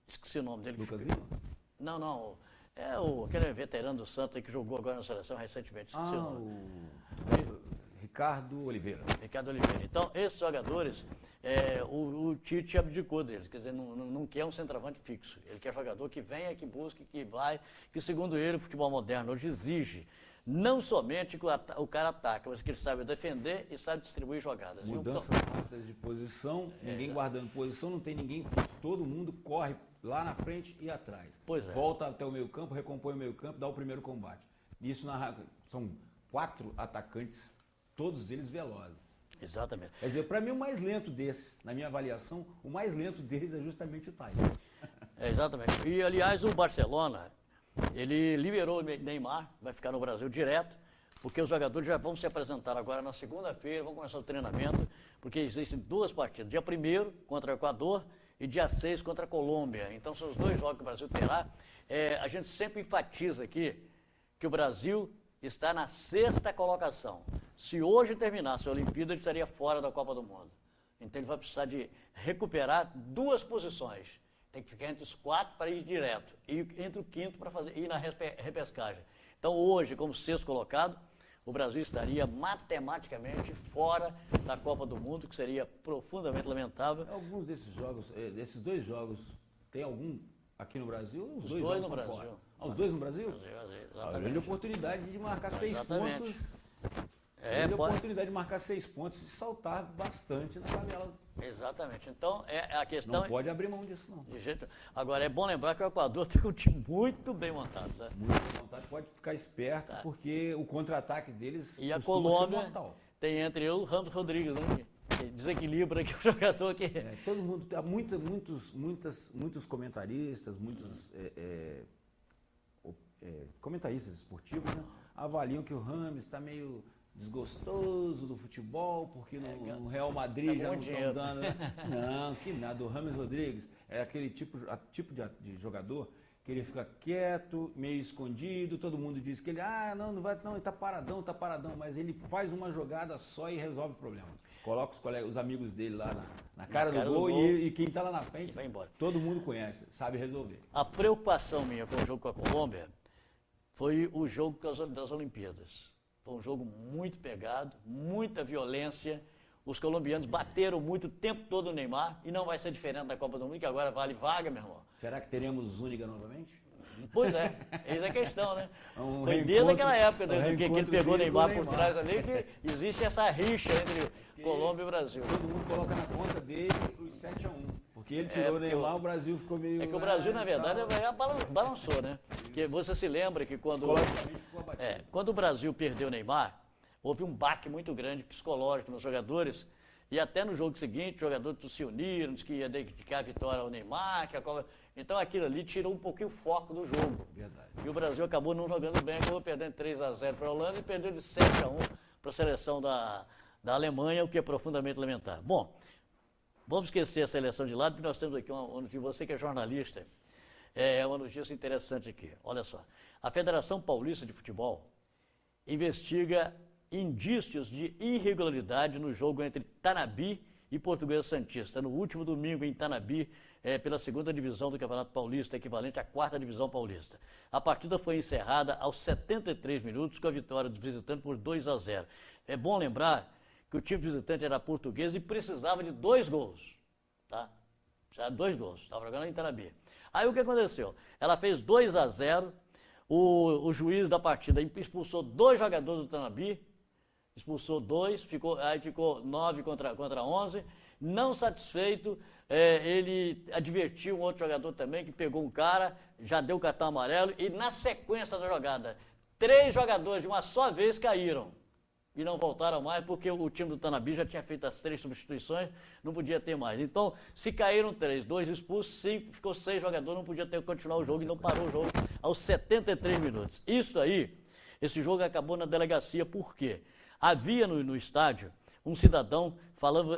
esqueci o nome dele. Lucas Lima? Não. Aquele veterano do Santos que jogou agora na seleção recentemente. Esqueci o nome. Ricardo Oliveira. Então, esses jogadores, o Tite abdicou deles. Quer dizer, não quer um centroavante fixo. Ele quer jogador que venha, que busque, que vai, que segundo ele, o futebol moderno hoje exige não somente que o cara ataca, mas que ele sabe defender e sabe distribuir jogadas. Mudanças rápidas de posição, ninguém guardando posição, não tem ninguém fixo. Todo mundo corre lá na frente e atrás. Volta até o meio campo, recompõe o meio campo, dá o primeiro combate. Isso são 4 atacantes, todos eles velozes. Exatamente. Quer dizer, para mim o mais lento desses, na minha avaliação, o mais lento deles é justamente o Tyson. Exatamente. E aliás o Barcelona, ele liberou o Neymar, vai ficar no Brasil direto, porque os jogadores já vão se apresentar agora na segunda-feira, vão começar o treinamento, porque existem 2 partidas, dia 1º contra o Equador e dia 6 contra a Colômbia. Então são os 2 jogos que o Brasil terá. A gente sempre enfatiza aqui que o Brasil está na 6ª colocação. Se hoje terminasse a Olimpíada, ele estaria fora da Copa do Mundo. Então ele vai precisar de recuperar 2 posições. Tem que ficar entre os 4 para ir direto. E entre o 5º para ir na repescagem. Então hoje, como 6º colocado, o Brasil estaria matematicamente fora da Copa do Mundo, que seria profundamente lamentável. Alguns desses jogos, desses 2 jogos, tem algum aqui no Brasil? Os 2 no Brasil. Fora. Os 2 no Brasil? A grande oportunidade de marcar 6 pontos. Grande oportunidade de marcar 6 pontos e saltar bastante na tabela. Exatamente. Então, a questão... Não pode abrir mão disso, não. De jeito... Agora, é bom lembrar que o Equador tem um time muito bem montado. Né? Muito bem montado. Pode ficar esperto, porque o contra-ataque deles e a Colômbia tem entre o Ramos Rodrigues, né? Que desequilibra aqui o jogador que... todo mundo, muitos comentaristas, muitos comentaristas esportivos, né, avaliam que o Rames está meio desgostoso do futebol, porque no Real Madrid já não estão dando... Não, que nada. O Rames Rodrigues é aquele tipo de jogador que ele fica quieto, meio escondido, todo mundo diz que ele, não vai, não, ele tá paradão, mas ele faz uma jogada só e resolve o problema. Coloca os amigos dele lá na cara do gol e quem tá lá na frente, vai embora. Todo mundo conhece, sabe resolver. A preocupação minha com o jogo com a Colômbia foi o jogo das Olimpíadas. Foi um jogo muito pegado, muita violência. Os colombianos bateram muito o tempo todo o Neymar e não vai ser diferente da Copa do Mundo, que agora vale vaga, meu irmão. Será que teremos Zúñiga novamente? Pois é, eis a questão, né? Foi desde aquela época que ele pegou o Neymar por trás ali, que existe essa rixa entre Colômbia e Brasil. Todo mundo coloca na conta dele os 7-1. Porque ele tirou o Neymar, o Brasil ficou meio... É que o Brasil, na verdade, balançou, né? Porque você se lembra que quando o Brasil perdeu o Neymar, houve um baque muito grande psicológico nos jogadores, e até no jogo seguinte, os jogadores se uniram, que ia dedicar a vitória ao Neymar, Então aquilo ali tirou um pouquinho o foco do jogo. Verdade. E o Brasil acabou não jogando bem, acabou perdendo 3-0 para a Holanda e perdeu de 7-1 para a seleção da Alemanha, o que é profundamente lamentável. Bom, vamos esquecer a seleção de lado, porque nós temos aqui uma notícia, você que é jornalista, é uma notícia interessante aqui. Olha só, a Federação Paulista de Futebol investiga indícios de irregularidade no jogo entre Tanabi e Portuguesa Santista, no último domingo em Tanabi, pela segunda divisão do Campeonato Paulista, equivalente à 4ª divisão paulista. A partida foi encerrada aos 73 minutos com a vitória dos visitantes por 2-0. É bom lembrar que o time visitante era português e precisava de 2 gols, tá? Precisava de 2 gols, estava jogando em Tanabi. Aí o que aconteceu? Ela fez 2-0, o juiz da partida expulsou 2 jogadores do Tanabi, expulsou 2, aí ficou 9 contra 11. Não satisfeito, ele advertiu um outro jogador também, que pegou um cara, já deu o cartão amarelo, e na sequência da jogada, 3 jogadores de uma só vez caíram. E não voltaram mais, porque o time do Tanabi já tinha feito as 3 substituições, não podia ter mais. Então, se caíram 3, 2 expulsos, 5, ficou 6 jogadores, não podia continuar o jogo e não parou o jogo aos 73 minutos. Isso aí, esse jogo acabou na delegacia, por quê? Havia no estádio um cidadão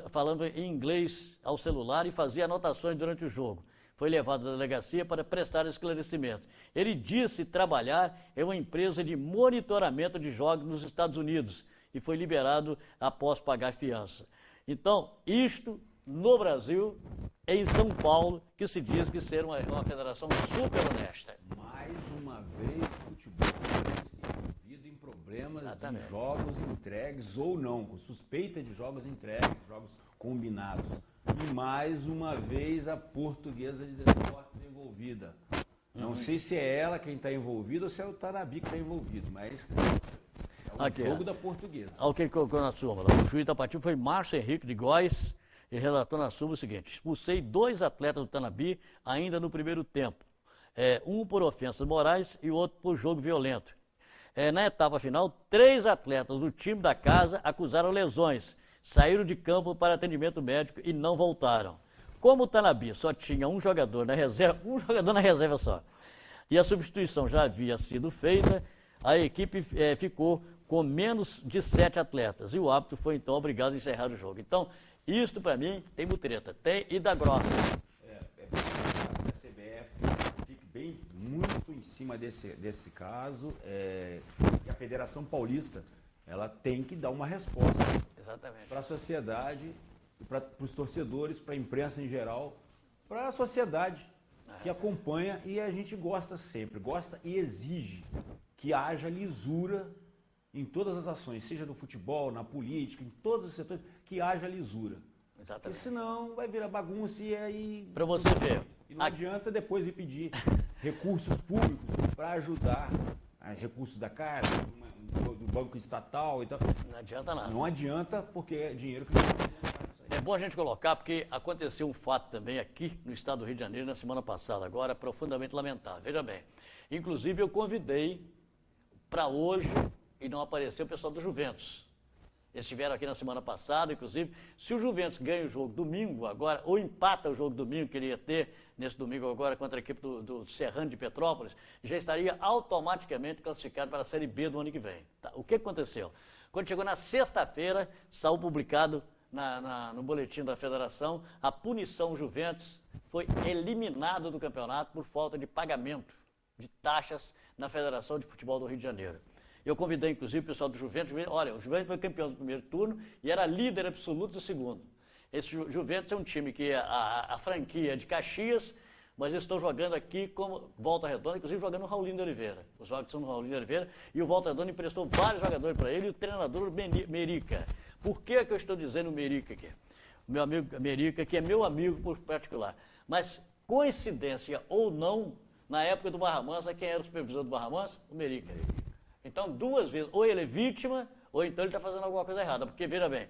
falando em inglês ao celular e fazia anotações durante o jogo. Foi levado à delegacia para prestar esclarecimento. Ele disse trabalhar em uma empresa de monitoramento de jogos nos Estados Unidos e foi liberado após pagar fiança. Então, isto no Brasil, em São Paulo, que se diz que ser uma federação super honesta. Mais uma vez, o futebol envolvido em problemas de jogos entregues ou não, com suspeita de jogos entregues, jogos combinados. E mais uma vez a Portuguesa de Desportos envolvida. Não sei se é ela quem está envolvida ou se é o Tanabi que está envolvido, mas é o jogo da Portuguesa. Olha o que ele colocou na súmula. O juiz da partida foi Márcio Henrique de Góes e relatou na súmula o seguinte: expulsei 2 atletas do Tanabi ainda no primeiro tempo. Um por ofensas morais e o outro por jogo violento. Na etapa final, 3 atletas do time da casa acusaram lesões, saíram de campo para atendimento médico e não voltaram. Como o Tanabi só tinha um jogador na reserva só, e a substituição já havia sido feita, a equipe ficou com menos de 7 atletas e o árbitro foi então obrigado a encerrar o jogo. Então, isto para mim tem mutreta, tem ida grossa. A CBF fica muito em cima desse caso, e a Federação Paulista ela tem que dar uma resposta para a sociedade, para os torcedores, para a imprensa em geral, para a sociedade que acompanha, e a gente gosta e exige que haja lisura em todas as ações, seja no futebol, na política, em todos os setores, que haja lisura. Exatamente. Porque senão vai virar bagunça e aí... Para você ver. E não adianta depois vir pedir recursos públicos para ajudar, recursos da Caixa, do banco estatal e tal. Não adianta nada. Não adianta porque é dinheiro que... É bom a gente colocar, porque aconteceu um fato também aqui no estado do Rio de Janeiro na semana passada, agora profundamente lamentável. Veja bem, inclusive eu convidei para hoje e não apareceu o pessoal do Juventus. Eles estiveram aqui na semana passada, inclusive. Se o Juventus ganha o jogo domingo agora, ou empata o jogo domingo que ele ia ter nesse domingo agora contra a equipe do Serrano de Petrópolis, já estaria automaticamente classificado para a Série B do ano que vem. Tá? O que aconteceu? Quando chegou na sexta-feira, saiu publicado no boletim da federação, a punição Juventus foi eliminado do campeonato por falta de pagamento de taxas na Federação de Futebol do Rio de Janeiro. Eu convidei, inclusive, o pessoal do Juventus. Olha, o Juventus foi campeão do primeiro turno e era líder absoluto do segundo. Esse Juventus é um time que a franquia é de Caxias, mas eles estão jogando aqui como Volta Redonda, inclusive jogando no Raulinho de Oliveira. Os jogos são no Raulinho de Oliveira e o Volta Redonda emprestou vários jogadores para ele e o treinador Merica. Por que eu estou dizendo Merica aqui? Meu amigo Merica, que é meu amigo por particular. Mas, coincidência ou não, na época do Barra Mansa, quem era o supervisor do Barra Mansa? O Merica. Então, 2 vezes, ou ele é vítima, ou então ele está fazendo alguma coisa errada. Porque, veja bem,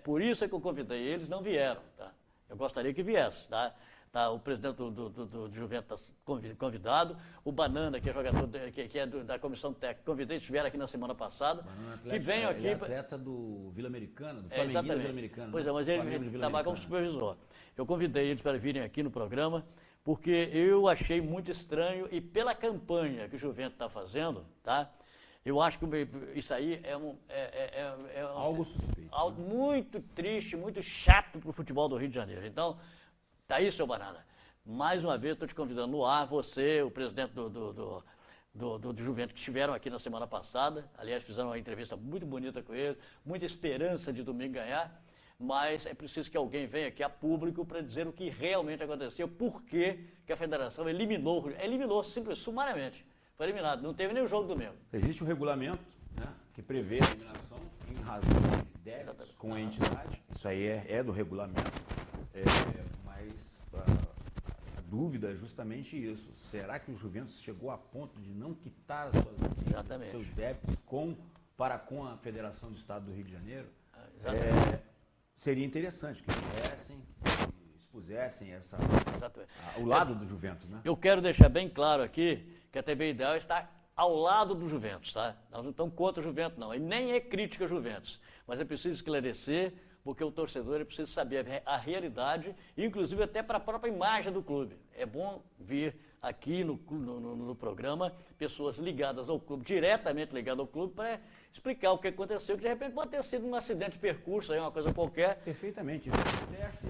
por isso é que eu convidei, eles não vieram, tá? Eu gostaria que viesse, tá? O presidente do Juventus está convidado, o Banana, que é jogador, que é da comissão técnica, convidei, estiveram aqui na semana passada, que venham aqui... Ele é atleta do Vila Americana, do Flamengo Vila Americana. Pois é, mas ele estava como supervisor. Eu convidei eles para virem aqui no programa, porque eu achei muito estranho e pela campanha que o Juventus está fazendo, tá? Eu acho que isso aí é algo suspeito. Algo muito triste, muito chato para o futebol do Rio de Janeiro. Então, tá aí, seu Banana. Mais uma vez, estou te convidando no ar, você, o presidente do Juventus, que estiveram aqui na semana passada. Aliás, fizeram uma entrevista muito bonita com eles, muita esperança de domingo ganhar. Mas é preciso que alguém venha aqui a público para dizer o que realmente aconteceu, por que a federação eliminou simples, sumariamente. Foi eliminado, não teve nem o jogo domingo. Existe um regulamento, né, que prevê a eliminação em razão de débitos com a entidade. Isso aí é do regulamento, mas a dúvida é justamente isso. Será que o Juventus chegou a ponto de não quitar seus débitos para com a Federação do Estado do Rio de Janeiro? Seria interessante que viessem, que expusessem o lado do Juventus, né? Eu quero deixar bem claro aqui que a TV Ideal está ao lado do Juventus, tá? Nós não estamos contra o Juventus, não. E nem é crítica ao Juventus. Mas é preciso esclarecer, porque o torcedor precisa saber a realidade, inclusive até para a própria imagem do clube. É bom vir aqui no programa pessoas ligadas ao clube, diretamente ligadas ao clube, para explicar o que aconteceu, que de repente pode ter sido um acidente de percurso, aí, uma coisa qualquer. Perfeitamente, isso acontece.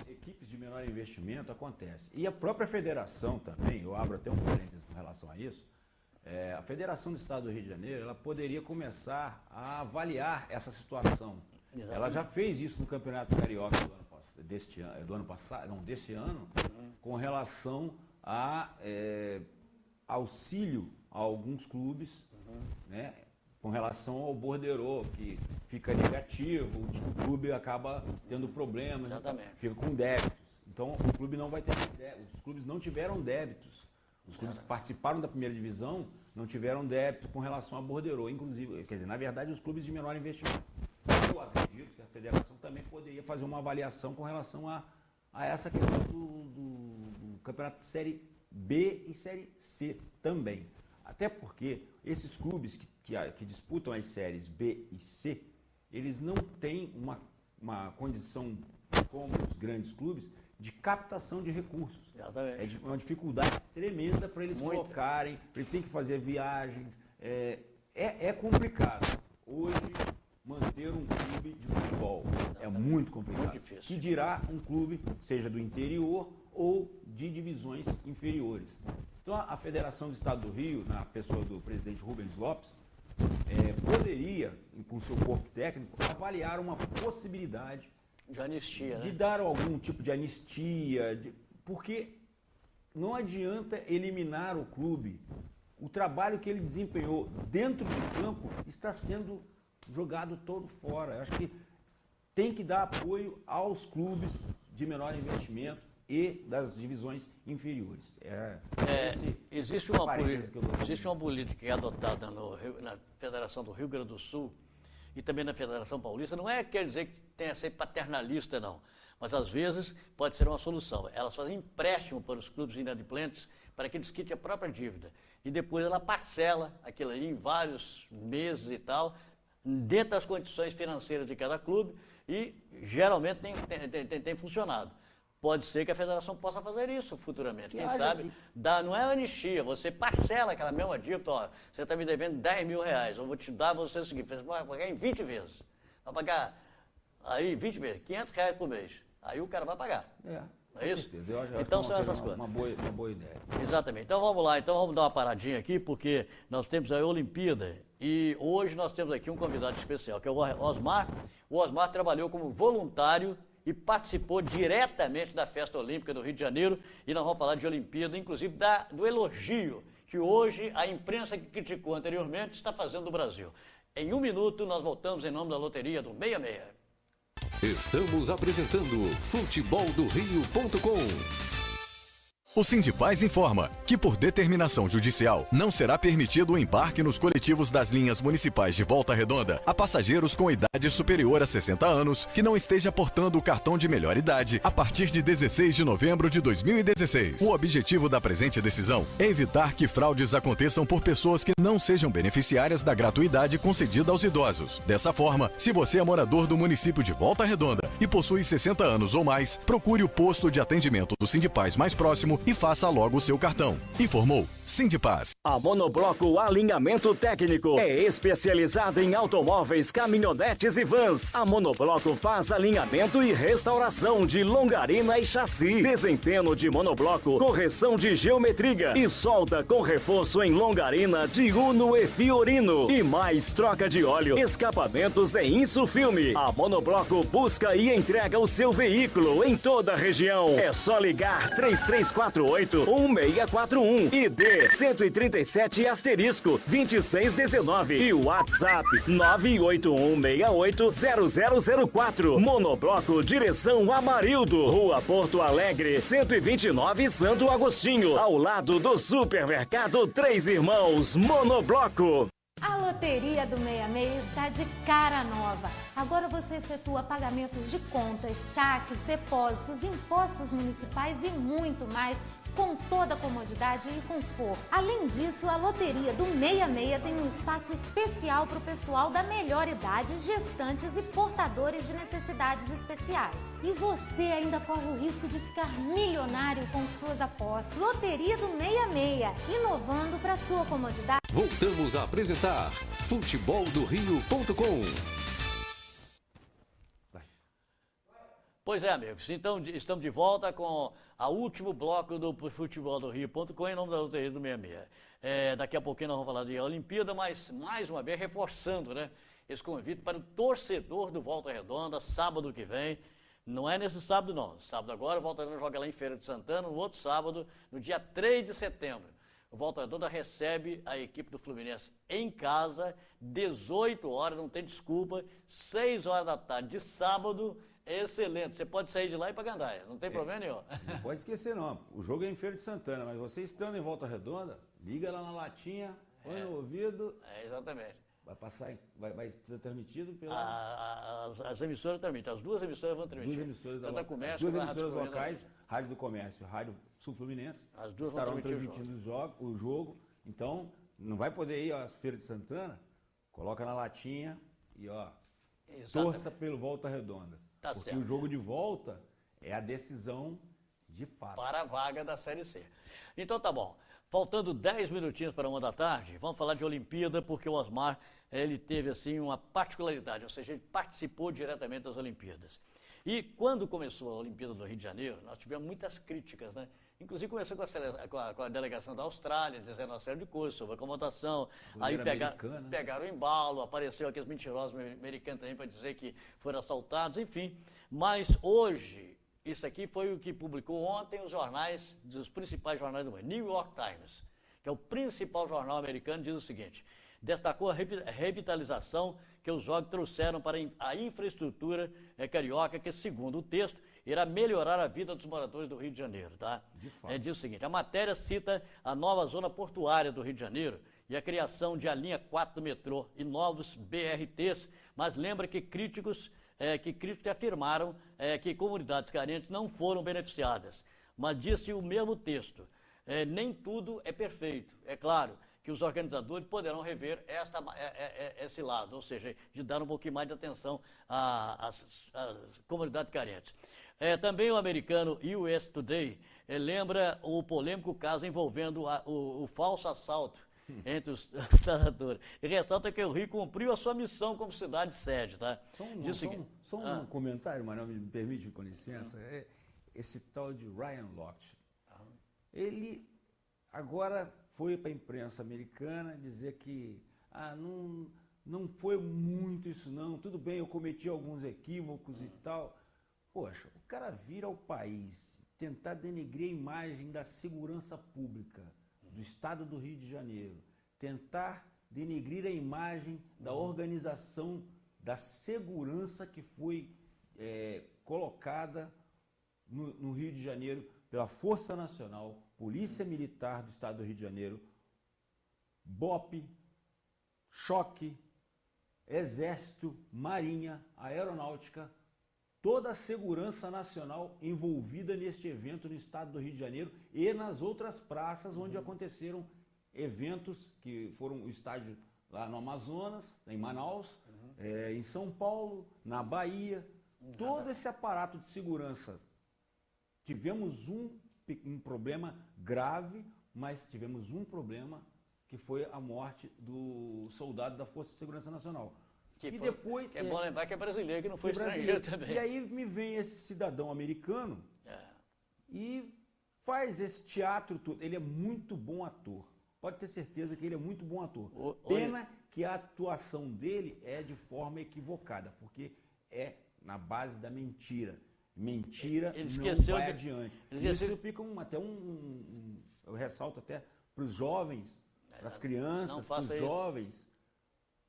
Equipes de menor investimento acontece. E a própria federação também, eu abro até um parênteses com relação a isso, a Federação do Estado do Rio de Janeiro, ela poderia começar a avaliar essa situação. Exatamente. Ela já fez isso no Campeonato Carioca deste ano, com relação a auxílio a alguns clubes, né, com relação ao borderô, que fica negativo, o clube acaba tendo problemas, fica com débitos. Então o clube não vai ter mais débitos. Os clubes não tiveram débitos. Os clubes que participaram da primeira divisão não tiveram débito com relação a borderô, inclusive, quer dizer, na verdade, os clubes de menor investimento. Eu acredito que a federação também poderia fazer uma avaliação com relação a essa questão do campeonato de Série B e Série C também. Até porque esses clubes que disputam as séries B e C, eles não têm uma condição, como os grandes clubes, de captação de recursos. Exatamente. É uma dificuldade tremenda para eles colocarem, eles têm que fazer viagens. É complicado. Hoje, manter um clube de futebol é muito complicado. Muito difícil. Que dirá um clube, seja do interior ou de divisões inferiores. Então, a Federação do Estado do Rio, na pessoa do presidente Rubens Lopes, poderia, com seu corpo técnico, avaliar uma possibilidade de anistia, de dar algum tipo de anistia, porque não adianta eliminar o clube. O trabalho que ele desempenhou dentro de campo está sendo jogado todo fora. Eu acho que tem que dar apoio aos clubes de menor investimento e das divisões inferiores. Existe uma política que é adotada na Federação do Rio Grande do Sul e também na Federação Paulista. Não quer dizer que tenha que ser paternalista, não. Mas, às vezes, pode ser uma solução. Elas fazem empréstimo para os clubes inadimplentes para que eles quitem a própria dívida. E depois ela parcela aquilo ali em vários meses e tal, dentro das condições financeiras de cada clube, e geralmente tem funcionado. Pode ser que a federação possa fazer isso futuramente, quem sabe. Não é anistia, você parcela aquela mesma dívida, ó, você está me devendo 10 mil reais, eu vou te dar você o seguinte, você vai pagar em 20 vezes. Vai pagar aí 20 vezes, 500 reais por mês. Aí o cara vai pagar. Não é isso? Certeza. Eu acho então são essas coisas. Uma boa ideia. Exatamente. Então vamos lá, vamos dar uma paradinha aqui, porque nós temos a Olimpíada e hoje nós temos aqui um convidado especial, que é o Osmar. O Osmar trabalhou como voluntário e participou diretamente da Festa Olímpica do Rio de Janeiro, e nós vamos falar de Olimpíada, inclusive do elogio que hoje a imprensa que criticou anteriormente está fazendo do Brasil. Em 1 minuto nós voltamos em nome da Loteria do 66. Estamos apresentando futeboldorio.com. O Sindipaz informa que, por determinação judicial, não será permitido o embarque nos coletivos das linhas municipais de Volta Redonda a passageiros com idade superior a 60 anos que não esteja portando o cartão de melhor idade a partir de 16 de novembro de 2016. O objetivo da presente decisão é evitar que fraudes aconteçam por pessoas que não sejam beneficiárias da gratuidade concedida aos idosos. Dessa forma, se você é morador do município de Volta Redonda e possui 60 anos ou mais, procure o posto de atendimento do Sindipaz mais próximo e faça logo o seu cartão. Informou Sindipaz. A Monobloco Alinhamento Técnico é especializada em automóveis, caminhonetes e vans. A Monobloco faz alinhamento e restauração de longarina e chassi, desempenho de monobloco, correção de geometria e solda com reforço em longarina de Uno e Fiorino. E mais troca de óleo, escapamentos e insufilme. A Monobloco busca e entrega o seu veículo em toda a região. É só ligar 3348-1641 e dê 137 asterisco 2619 e o WhatsApp 981680004. Monobloco direção Amarildo, Rua Porto Alegre, 129 Santo Agostinho, ao lado do Supermercado Três Irmãos. Monobloco. A Loteria do 66 está de cara nova. Agora você efetua pagamentos de contas, saques, depósitos, impostos municipais e muito mais, com toda a comodidade e conforto. Além disso, a Loteria do 66 tem um espaço especial para o pessoal da melhor idade, gestantes e portadores de necessidades especiais. E você ainda corre o risco de ficar milionário com suas apostas. Loteria do 66, inovando para sua comodidade. Voltamos a apresentar futeboldorio.com. Pois é, amigos, então estamos de volta com o último bloco do futeboldorio.com em nome da Loteria do 66. Daqui a pouquinho nós vamos falar de Olimpíada, mas mais uma vez reforçando, né, esse convite para o torcedor do Volta Redonda, sábado que vem. Não é nesse sábado não, sábado agora o Volta Redonda joga lá em Feira de Santana, no outro sábado, no dia 3 de setembro. O Volta Redonda recebe a equipe do Fluminense em casa, 18 horas, não tem desculpa, 6 horas da tarde de sábado. Excelente, você pode sair de lá e ir para Gandaia, não tem problema nenhum. Não pode esquecer não, o jogo é em Feira de Santana, mas você estando em Volta Redonda, liga lá na latinha, põe no ouvido. Exatamente. Vai passar, vai ser transmitido pela... As emissoras transmitem, as duas emissoras vão transmitir. Duas emissoras, Tanto a Comércio, as duas como a emissoras Rádio locais, Rádio do Comércio e Rádio Sul Fluminense, as duas estarão vão transmitindo o jogo. Então, não vai poder ir às Feiras de Santana, coloca na latinha e torça pelo Volta Redonda. Tá porque certo. o jogo de volta é a decisão de fato. Para a vaga da Série C. Então tá bom. Faltando 10 minutinhos para 1 da tarde, vamos falar de Olimpíada, porque o Osmar, ele teve assim uma particularidade, ou seja, ele participou diretamente das Olimpíadas. E quando começou a Olimpíada do Rio de Janeiro, nós tivemos muitas críticas, né? Inclusive começou com a delegação da Austrália, dizendo uma série de coisas sobre acomodação, aí pegaram o embalo, apareceu aqueles mentirosos americanos também para dizer que foram assaltados, enfim. Mas hoje, isso aqui foi o que publicou ontem os jornais, dos principais jornais do mundo. New York Times, que é o principal jornal americano, diz o seguinte: destacou a revitalização que os jogos trouxeram para a infraestrutura carioca, que, segundo o texto, irá melhorar a vida dos moradores do Rio de Janeiro. Tá? De fato. Diz o seguinte: a matéria cita a nova zona portuária do Rio de Janeiro e a criação de a linha 4 do metrô e novos BRTs, mas lembra que críticos afirmaram que comunidades carentes não foram beneficiadas. Mas disse o mesmo texto: nem tudo é perfeito. É claro que os organizadores poderão rever esse lado, ou seja, de dar um pouquinho mais de atenção às comunidades carentes. Também o americano US Today lembra o polêmico caso envolvendo o falso assalto entre os tratadores. E ressalta que o Rio cumpriu a sua missão como cidade-sede. Tá? Só um comentário, Manuel, me permite, com licença. Esse tal de Ryan Lochte, ele agora foi para a imprensa americana dizer que não foi muito isso não, tudo bem, eu cometi alguns equívocos e tal. Poxa, o cara vir ao país tentar denegrir a imagem da segurança pública do estado do Rio de Janeiro, tentar denegrir a imagem da organização da segurança que foi colocada no Rio de Janeiro pela Força Nacional, Polícia Militar do Estado do Rio de Janeiro, BOP, Choque, Exército, Marinha, Aeronáutica, toda a segurança nacional envolvida neste evento no Estado do Rio de Janeiro e nas outras praças onde aconteceram eventos que foram o estádio lá no Amazonas, em Manaus, em São Paulo, na Bahia, Todo esse aparato de segurança. Tivemos um problema grave, mas tivemos um problema que foi a morte do soldado da Força de Segurança Nacional. Depois, é bom lembrar que é brasileiro, que não foi estrangeiro também. E aí me vem esse cidadão americano e faz esse teatro todo. Ele é muito bom ator. Pode ter certeza que ele é muito bom ator. Pena que a atuação dele é de forma equivocada, porque é na base da mentira. Mentira ele não vai adiante. Isso fica eu ressalto até para os jovens, para as crianças, para os jovens,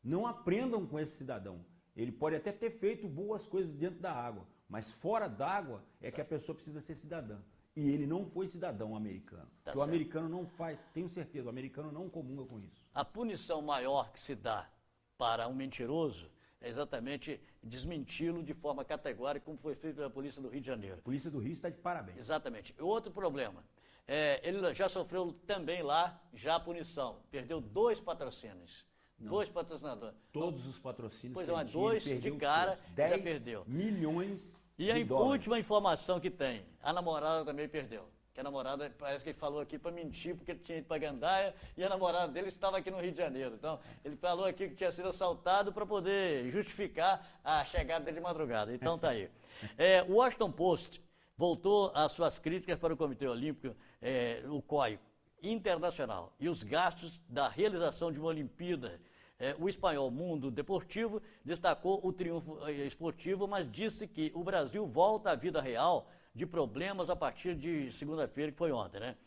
não aprendam com esse cidadão. Ele pode até ter feito boas coisas dentro da água, mas fora d'água é que a pessoa precisa ser cidadã. E ele não foi cidadão americano. O americano não faz, tenho certeza, o americano não comunga com isso. A punição maior que se dá para um mentiroso é exatamente desmenti-lo de forma categórica, como foi feito pela Polícia do Rio de Janeiro. A Polícia do Rio está de parabéns. Exatamente. Outro problema, ele já sofreu também lá já a punição. Perdeu 2 patrocínios. Não. 2 patrocinadores. Todos os patrocínios. Pois é, mas 2 de cara já perdeu. 10 milhões e a última informação que tem, a namorada também perdeu. Que a namorada, parece que ele falou aqui para mentir, porque ele tinha ido para Gandaia e a namorada dele estava aqui no Rio de Janeiro. Então, ele falou aqui que tinha sido assaltado para poder justificar a chegada dele de madrugada. Então, tá aí. O Washington Post voltou às suas críticas para o Comitê Olímpico, o COI, internacional, e os gastos da realização de uma Olimpíada. O espanhol Mundo Deportivo destacou o triunfo esportivo, mas disse que o Brasil volta à vida real de problemas a partir de segunda-feira, que foi ontem, né?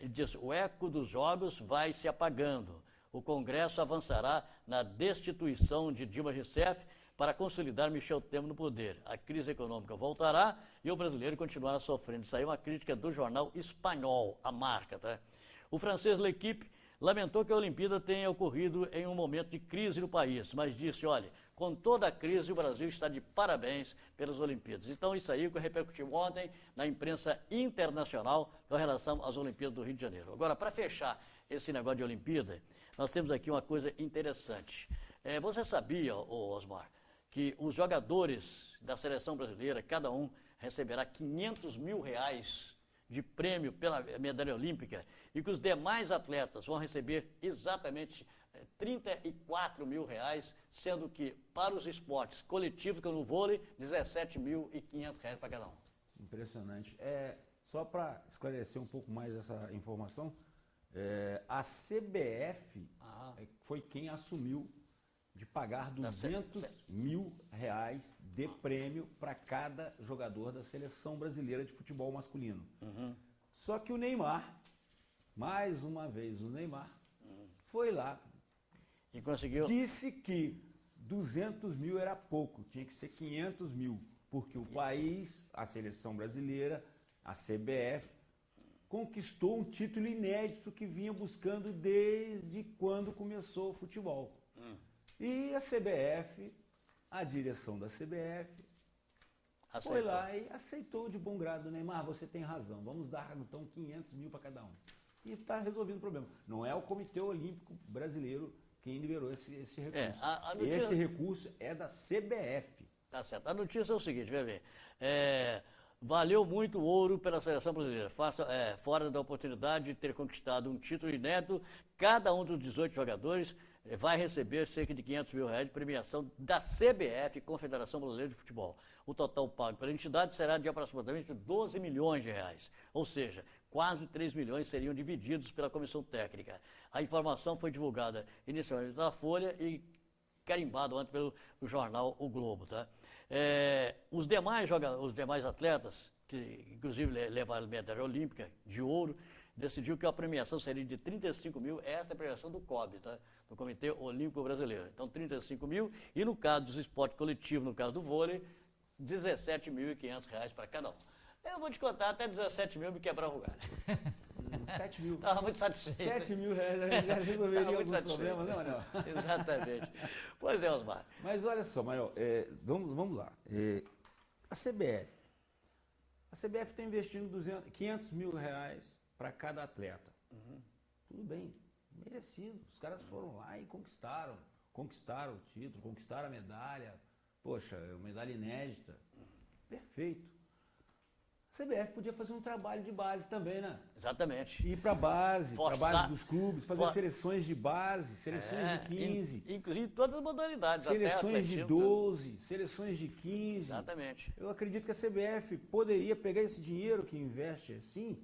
Diz, o eco dos jogos vai se apagando. O Congresso avançará na destituição de Dilma Rousseff para consolidar Michel Temer no poder. A crise econômica voltará e o brasileiro continuará sofrendo. Isso aí é uma crítica do jornal espanhol, a Marca, tá? O francês L'Equipe lamentou que a Olimpíada tenha ocorrido em um momento de crise no país, mas disse, olha, com toda a crise o Brasil está de parabéns pelas Olimpíadas. Então isso aí que repercutiu ontem na imprensa internacional com relação às Olimpíadas do Rio de Janeiro. Agora, para fechar esse negócio de Olimpíada, nós temos aqui uma coisa interessante. Você sabia, Osmar, que os jogadores da seleção brasileira, cada um receberá R$500 mil de prêmio pela medalha olímpica e que os demais atletas vão receber exatamente R$34 mil, sendo que para os esportes coletivos, que é no vôlei, R$17.500 para cada um. Impressionante. Só para esclarecer um pouco mais essa informação, a CBF foi quem assumiu de pagar R$200 mil de prêmio para cada jogador da seleção brasileira de futebol masculino. Só que o Neymar, mais uma vez o Neymar, foi lá e conseguiu. Disse que 200 mil era pouco, tinha que ser 500 mil, porque o país, a seleção brasileira, a CBF, conquistou um título inédito que vinha buscando desde quando começou o futebol. E a CBF, a direção da CBF, foi lá e aceitou de bom grado. Neymar, você tem razão, vamos dar então 500 mil para cada um. E está resolvendo o problema. Não é o Comitê Olímpico Brasileiro quem liberou esse recurso. Esse recurso é da CBF. Tá certo. A notícia é o seguinte, vai ver. Valeu muito o ouro pela seleção brasileira. Fora da oportunidade de ter conquistado um título inédito, cada um dos 18 jogadores vai receber cerca de R$500 mil de premiação da CBF, Confederação Brasileira de Futebol. O total pago pela entidade será de aproximadamente R$12 milhões, ou seja, quase 3 milhões seriam divididos pela comissão técnica. A informação foi divulgada inicialmente na Folha e carimbado antes pelo jornal O Globo, tá? Os demais atletas, que inclusive levaram medalha olímpica de ouro, decidiu que a premiação seria de 35 mil, essa é a premiação do COB, tá? Do Comitê Olímpico Brasileiro. Então, 35 mil, e no caso dos esportes coletivos, no caso do vôlei, R$17.500 para cada um. Eu vou te contar, até 17 mil me quebrava o galho. 7 mil. Estava muito satisfeito. 7 mil já resolveria alguns problemas, não, Manel? Exatamente. Pois é, Osmar. Mas olha só, Manel, vamos lá. A CBF está investindo 500 mil para cada atleta. Tudo bem, merecido. Os caras foram lá e conquistaram o título, conquistaram a medalha. Poxa, medalha inédita. Perfeito. A CBF podia fazer um trabalho de base também, né? Exatamente. Ir para base dos clubes, fazer seleções de base, seleções de 15. Inclusive todas as modalidades. Seleções de 12, seleções de 15. Exatamente. Eu acredito que a CBF poderia pegar esse dinheiro que investe assim,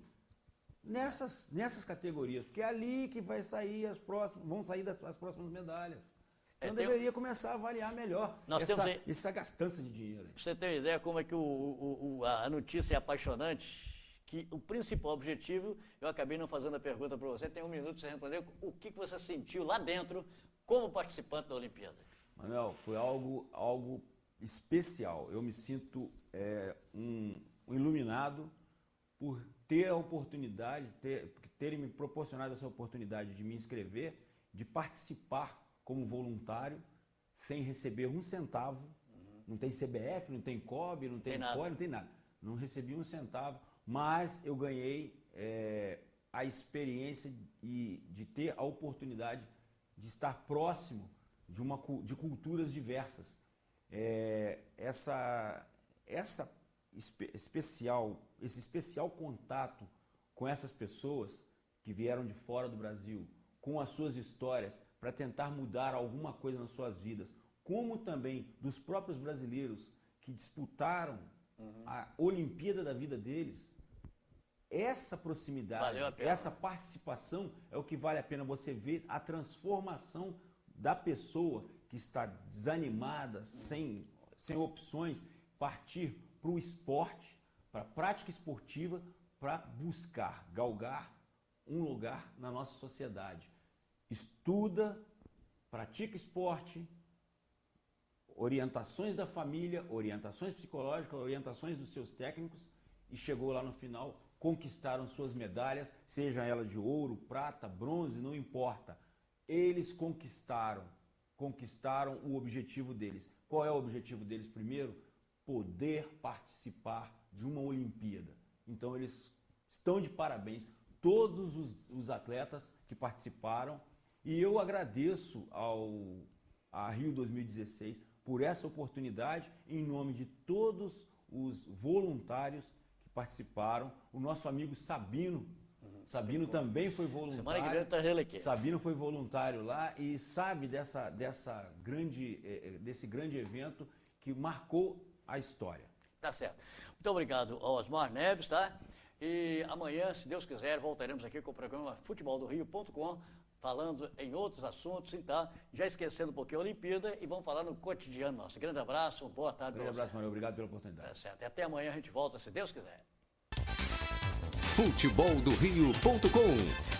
nessas categorias, porque é ali que vão sair as próximas medalhas. Então deveria começar a avaliar melhor essa gastança de dinheiro. Pra você ter uma ideia como é que a notícia é apaixonante, que o principal objetivo, eu acabei não fazendo a pergunta para você, tem 1 minuto para você responder, o que você sentiu lá dentro como participante da Olimpíada? Manuel, foi algo especial. Eu me sinto um iluminado por ter a oportunidade, terem me proporcionado essa oportunidade de me inscrever, de participar como voluntário, sem receber um centavo. Não tem CBF, não tem COB, não tem COI, não tem nada. Não recebi um centavo, mas eu ganhei a experiência de ter a oportunidade de estar próximo de culturas diversas. Esse especial contato com essas pessoas que vieram de fora do Brasil, com as suas histórias, para tentar mudar alguma coisa nas suas vidas, como também dos próprios brasileiros que disputaram a Olimpíada da vida deles, essa proximidade, essa participação é o que vale a pena você ver a transformação da pessoa que está desanimada, sem opções, partir para o esporte, para a prática esportiva, para buscar, galgar um lugar na nossa sociedade. Estuda, pratica esporte, orientações da família, orientações psicológicas, orientações dos seus técnicos e chegou lá no final, conquistaram suas medalhas, seja ela de ouro, prata, bronze, não importa. Eles conquistaram o objetivo deles. Qual é o objetivo deles primeiro? Poder participar de uma Olimpíada. Então eles estão de parabéns, todos os atletas que participaram. E eu agradeço a Rio 2016 por essa oportunidade, em nome de todos os voluntários que participaram. O nosso amigo Sabino, Sabino também foi voluntário. Sabino foi voluntário lá e sabe desse grande evento que marcou a história. Tá certo. Muito obrigado ao Osmar Neves, tá? E amanhã, se Deus quiser, voltaremos aqui com o programa futeboldorio.com, falando em outros assuntos, então, já esquecendo um pouquinho a Olimpíada e vamos falar no cotidiano nosso. Grande abraço, boa tarde. Grande abraço, Manuel. Obrigado pela oportunidade. Tá certo. E até amanhã a gente volta, se Deus quiser. Futeboldorio.com